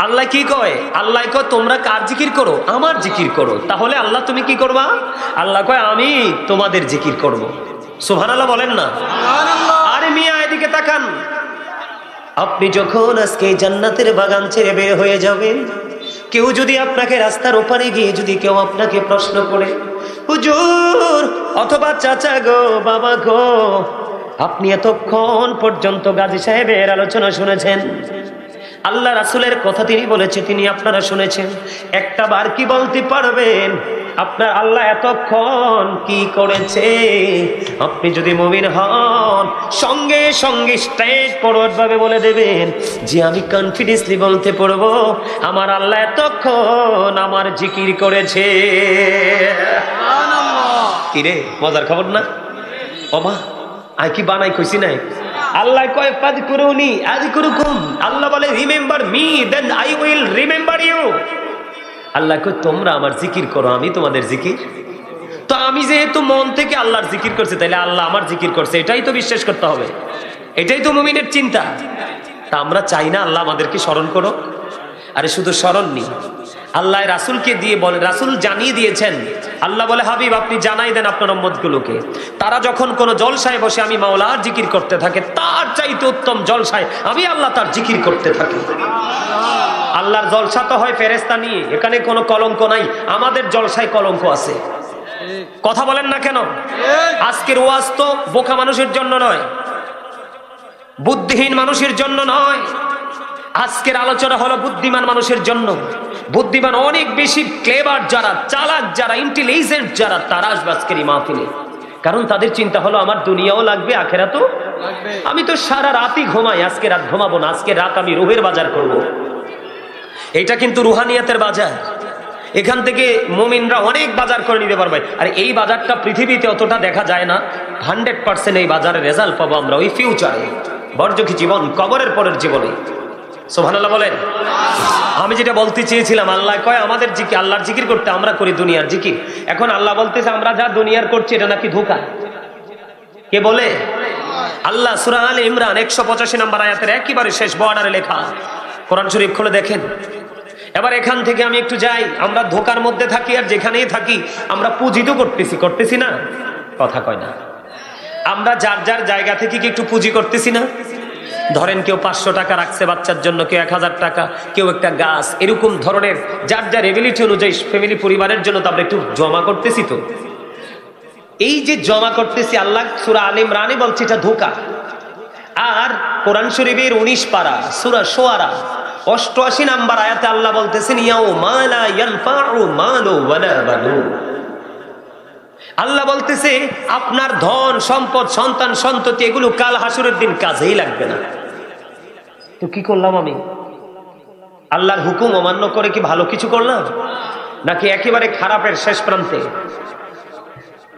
আল্লাহ কি কয়? আল্লাহ কয় তোমরা কার জিকির করো? আমার জিকির করো। তাহলে আল্লাহ তুমি কি করবা? আল্লাহ কয় আমি তোমাদের জিকির করব। সুবহানাল্লাহ বলেন না? আরে মিয়া এদিকে তাকান। আপনি যখন আজকে জান্নাতের বাগান ছেড়ে বের হয়ে যাবেন, কেউ যদি আপনাকে রাস্তার ওপারে গিয়ে যদি কেউ আপনাকে প্রশ্ন করে, হুজুর অথবা চাচা গো, বাবা গো, আপনি এতক্ষণ পর্যন্ত গাজী সাহেবের আলোচনা শুনেছেন, আল্লাহ রাসূলের কথা তিনি বলেছে, তিনি আপনারা শুনেছেন, একটা বার কি বলতে পারবেন আপনার আল্লাহ এতক্ষণ কি করেছে? আপনি যদি মুমিন হন, সঙ্গে সঙ্গে স্ট্রেট ফরওয়ার্ড ভাবে বলে দেবেন যে আমি কনফিডেন্সলি বলতে পারবো আমার আল্লাহ এতক্ষণ আমার জিকির করেছে। কি রে, মজার খবর না? ওমা আই কি বানাই কইছি নাই? আল্লাহ কয় ফাযকুরুনি আযকুরুকুম, আল্লাহ বলে remember me then I will remember you. আল্লাহ কয় তোমরা আমার জিকির করো, আমি তোমাদের জিকির। তো আমি যেহেতু মন থেকে আল্লাহর জিকির করছি, তাহলে আল্লাহ আমার জিকির করছে, এটাই তো বিশ্বাস করতে হবে, এটাই তো মুমিনের চিন্তা। তা আমরা চাই না আল্লাহ আমাদেরকে স্মরণ করো? আরে শুধু স্মরণ নি, আল্লাহ রাসূলকে দিয়ে বলে, রাসূল জানিয়ে দিয়েছেন। আল্লাহ বলে হাবিব আপনি জানাই দেন আপনার উম্মতগুলোকে, তারা যখন কোন জলসায় বসে আমি মাওলার জিকির করতে থাকে, তার চাইতে উত্তম জলসায় আমি আল্লাহ তার জিকির করতে থাকি। আল্লাহর জলসা তো হয় ফেরেশতা নিয়ে, এখানে কোনো কলঙ্ক নাই। আমাদের জলসায় কলঙ্ক আছে। কথা বলেন না কেন? আজকের ওয়াজ তো বোকা মানুষের জন্য নয়, বুদ্ধিহীন মানুষের জন্য নয়। আজকের আলোচনা হলো বুদ্ধিমান মানুষের জন্য। বুদ্ধিমান অনেক বেশি ক্লেভার যারা, চালাক যারা, ইন্টেলিজেন্ট যারা, তারা আসবে আজকের এই মাহফিলে। কারণ তাদের চিন্তা হলো আমার দুনিয়াও লাগবে, আখেরাতও লাগবে। আমি তো সারা রাতই ঘুমাই, আজকে রাত ঘুমাবো না, আজকে রাত আমি রুহের বাজার করব। এটা কিন্তু রুহানিয়াতের বাজার। এখান থেকে মুমিনরা অনেক বাজার করে নিতে পারবে। আর এই বাজারটা পৃথিবীতে অতটা দেখা যায় না। 100% এই বাজারের রেজাল্ট পাবো আমরা ওই ফিউচারে, বর্জকি জীবন, কবরের পরের জীবনে। সুবহানাল্লাহ বলেন। আমি যেটা বলতে চেয়েছিলাম, আল্লাহ কয় আমাদের জিকির, আল্লাহর জিকির করতে, আমরা করি দুনিয়ার জিকির। এখন আল্লাহ বলতেছে আমরা যা দুনিয়ার করছি এটা নাকি ধোঁকা। কে বলে? আল্লাহ। সূরা আলে ইমরান 185 নম্বর আয়াতের একেবারে শেষ বর্ডারে লেখা। কোরআন শরীফ খুলে দেখেন। এবার এখান থেকে আমি একটু যাই। আমরা ধোঁকার মধ্যে থাকি, আর যেখানেই থাকি আমরা পুঁজি তো করতেছি না? কথা কয় না। আমরা যার যার জায়গা থেকে কি একটু পুঁজি করতেছি না? ধরেন কেউ 500 টাকা রাখছে বাচ্চার জন্য, কেউ 1000 টাকা, কেউ একটা গাছ, এরকম ধরনের যার যার এবিলিটি অনুযায়ী ফ্যামিলি পরিবারের জন্য তো আমরা একটু জমা করতেছি। তো এই যে জমা করতেছি, আল্লাহ সূরা আলে ইমরানে বলছে এটা ধোঁকা। আর কোরআন শরীফের 19 পারা সূরা শুআরা 88 নম্বর আয়াতে আল্লাহ বলতেছেন ইয়াউমা লা ইয়ানফাউ মালু ওয়ালা বানুন। আল্লাহ বলতেছে আপনার ধন সম্পদ, সন্তান সন্ততি এগুলো কাল হাসরের দিন কাজেই লাগবে না। তো কি করলাম আমি? আল্লাহর হুকুম অমান্য করে কি ভালো কিছু করলাম, নাকি একেবারে খারাপের শেষ প্রান্তে?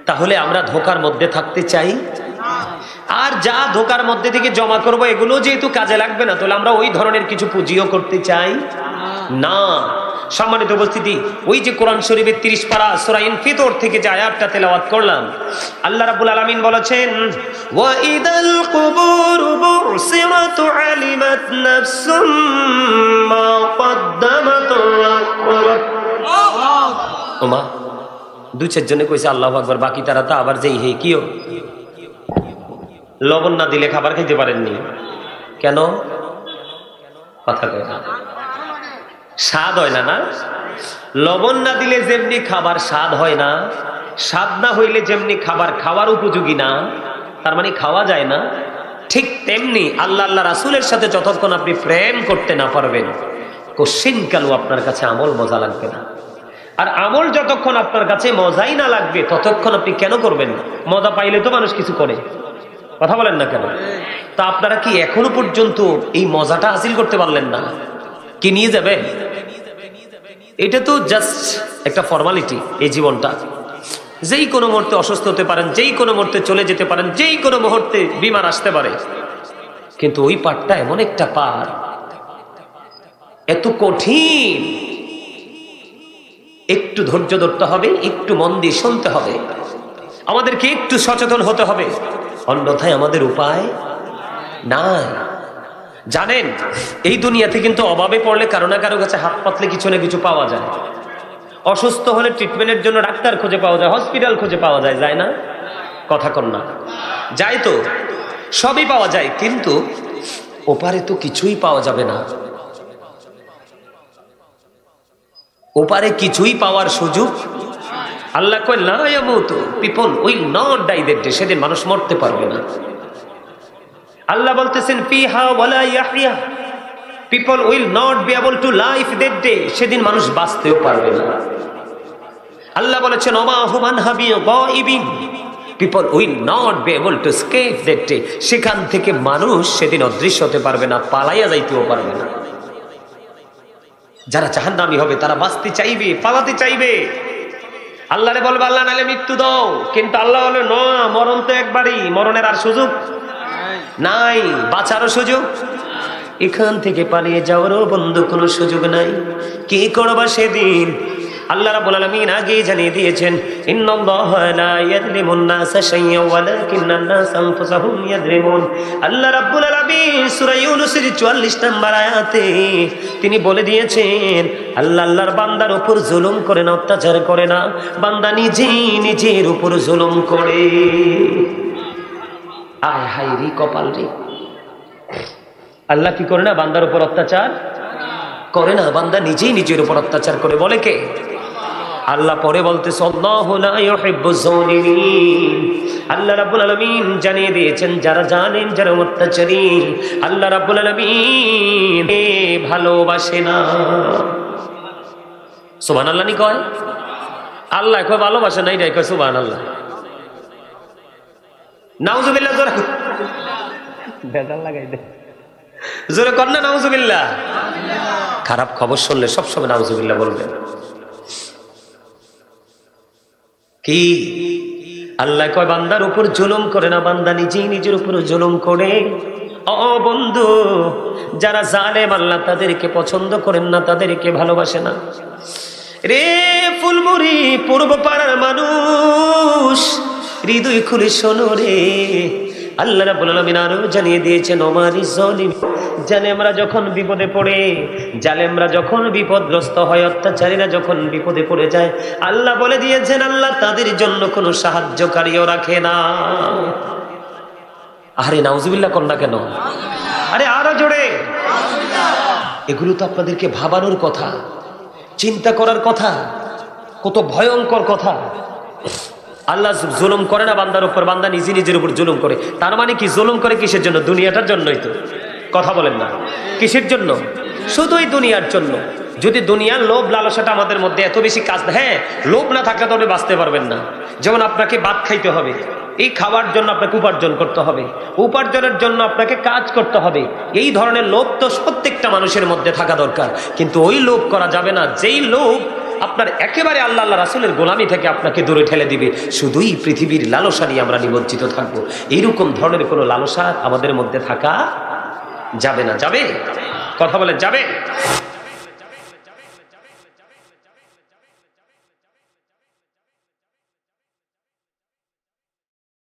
তাহলে আমরা ধোঁকার মধ্যে থাকতে চাই। আর যা ধোঁকার মধ্যে থেকে জমা করব এগুলো যেহেতু কাজে লাগবে না, তাহলে আমরা ওই ধরনের কিছু পুঁজিও করতে চাই না। সম্মানিত উপস্থিতি, ওই যে কোরআন শরীফের 30 পারা সূরা ইনফিতর থেকে যে আয়াতটা তেলাওয়াত করলাম, আল্লাহ রাব্বুল আলামিন বলেছেন ওয়া ইদাল কুবুর বুসিরাত আলিমাত নাফসুম মা কদ্দামাত ওয়া আখরাত। ওমা 2-4 জনে কইছে আল্লাহু আকবার, বাকি তারা তো আবার যেই হে কিও লবণ না দিলে খাবার খেতে পারেননি কেন? কথা কয় না, স্বাদ হয় না। না, লবণ না দিলে যেমনি খাবার স্বাদ হয় না, স্বাদ না হইলে যেমনি খাবার খাওয়ার উপযোগী না, তার মানে খাওয়া যায় না। ঠিক তেমনি আল্লাহ রাসূলের সাথে যতক্ষণ আপনি প্রেম করতে না পারবেন, কোশ্চিন কালও আপনার কাছে আমল মজা লাগবে না। আর আমল যতক্ষণ আপনার কাছে মজাই না লাগবে ততক্ষণ আপনি কেন করবেন? মজা পাইলে তো মানুষ কিছু করে। কথা বলেন না কেন? তা আপনারা কি এখনো পর্যন্ত এই মজাটা হাসিল করতে পারলেন না? কি নিয়ে যাবেন? এটা তো জাস্ট একটা ফর্মালিটি। এই জীবনটা যেই কোনো মুহূর্তে অসুস্থ হতে পারেন, যেই কোনো মুহূর্তে চলে যেতে পারেন, যেই কোনো মুহূর্তে বিমার আসতে পারে। কিন্তু ওই পাঠটা এমন একটা পাঠ, এত কঠিন, একটু ধৈর্য ধরতে হবে, একটু মন দিয়ে শুনতে হবে, আমাদেরকে একটু সচেতন হতে হবে, অন্যথায় আমাদের উপায় নাই। জানেন এই দুনিয়াতে কিন্তু অভাবে পড়লে কারো না কারো কাছে হাত পাতলে কিছু না কিছু পাওয়া যায়। অসুস্থ হলে ট্রিটমেন্টের জন্য ডাক্তার খুঁজে পাওয়া যায়, হসপিটাল খুঁজে পাওয়া যায়, যায় না? কথা কন না, যায় তো, সবই পাওয়া যায়। কিন্তু ওপারে তো কিছুই পাওয়া যাবে না। ওপারে কিছুই পাওয়ার সুযোগ আল্লাহ কয় লা ইয়ামুতু, people will not die that day, সেদিন মানুষ মরতে পারবে না। আল্লাহ বলতেছেন ফিহা ওয়ালা ইয়াহইয়া, people will not be able to life that day, সেদিন মানুষ বাঁচতেও পারবে না। আল্লাহ বলেছেন ওমা হুমান হাবি গায়িবিন, people will not be able to escape that day, সেখান থেকে মানুষ সেদিন অদৃশ্য হতে পারবে না, পালাইয়া যাইতেও পারবে না। যারা জাহান্নামী হবে তারা বাঁচতে চাইবে, পালাতে চাইবে, আল্লাহরে বলবে আল্লাহ নালে মৃত্যু দাও, কিন্তু আল্লাহ বলে না, মরণ তো একবারই, মরণের আর সুযোগ নাই, বাঁচারও সুযোগ, এখান থেকে পালিয়ে যাওয়ারও বন্ধু কোনো সুযোগ নাই। কি করবা সেদিন? আল্লাহ রাব্বুল আলামিন আগেই জানিয়ে দিয়েছেন ইন্নাল্লাহা লা ইয়াযলিমুন নাসা শাইয়্যান ওয়ালাকিন্নান নাসা আনফুসাহুম ইয়াযলিমুন। আল্লাহ রাব্বুল আলামিন সূরা ইউনূসের 44 নম্বর আয়াতে তিনি বলে দিয়েছেন আল্লাহর বান্দার উপর জুলুম করে না, অত্যাচার করে না, বান্দা নিজেই নিজের উপর জুলুম করে। আয় হায় রে কপাল রে, আল্লাহ কি করে না? বান্দার উপর অত্যাচার করে না, বান্দা নিজেই নিজের উপর অত্যাচার করে। বলে কে? আল্লাহ পরে বলতেছে আল্লাহু লা ইউহিব্বুজ যালিমিন। আল্লাহ রাব্বুল আলামিন জানিয়ে দিয়েছেন যারা জালেম, যারা অত্যাচারী, আল্লাহ রাব্বুল আলামিন ভালোবাসে না। সুবহানাল্লাহ নি কয়? আল্লাহ কয় ভালোবাসে না, এটাই কয় সুবহানাল্লাহ। নাউজুবিল্লাহ, জোরে বেজাল লাগাই দে, জোরে কর না নাউজুবিল্লাহ। খারাপ খবর শুনলে সবসময় নাউজুবিল্লাহ বলবেন। কি আল্লাহ কয় বান্দার উপর জুলুম করে না, বান্দা নিজেই নিজের উপর জুলুম করে। ও বন্ধু, যারা জালেম আল্লাহ তাদেরকে পছন্দ করেন না, তাদেরকে ভালোবাসে না। রে ফুলমুড়ি পূর্ব পাড়ার মানুষ, হৃদয় খুলে শোনো রে, আল্লাহ রাব্বুল আলামিন আরো জানিয়ে দিয়েছেন ওমারি জালিম, জালেমরা যখন বিপদে পড়ে, জালেমরা যখন বিপদগ্রস্ত হয়, অত্যাচারীরা যখন বিপদে পড়ে যায়, আল্লাহ বলে দিয়েছেন আল্লাহ তাদের জন্য কোনো সাহায্যকারীও রাখে না। আরে নাউজুবিল্লাহ কর না কেন? আরে আরো জোরে। এগুলো তো আপনাদেরকে ভাবানোর কথা, চিন্তা করার কথা, কত ভয়ঙ্কর কথা। আল্লাহ জুলুম করে না বান্দার উপর, বান্দা নিজে নিজের উপর জুলুম করে। তার মানে কি জুলুম করে কিসের জন্য? দুনিয়াটার জন্যই তো। কথা বলেন না, কিসের জন্য? শুধুই দুনিয়ার জন্য। যদি দুনিয়ার লোভ লালসাটা আমাদের মধ্যে এত বেশি কাজ, হ্যাঁ লোভ না থাকলে তো আপনি বাঁচতে পারবেন না। যেমন আপনাকে ভাত খাইতে হবে, এই খাওয়ার জন্য আপনাকে উপার্জন করতে হবে, উপার্জনের জন্য আপনাকে কাজ করতে হবে। এই ধরনের লোভ তো প্রত্যেকটা মানুষের মধ্যে থাকা দরকার। কিন্তু ওই লোভ করা যাবে না যেই লোভ আপনার একেবারে আল্লাহ আল্লাহ রাসূলের গোলামি থেকে আপনাকে দূরে ঠেলে দিবে। শুধুই পৃথিবীর লালসা নিয়ে আমরা নিমজ্জিত থাকবো। এইরকম ধরনের কোনো লালসা আমাদের মধ্যে থাকা যাবে না। যাবে? কথা বলে যাবে?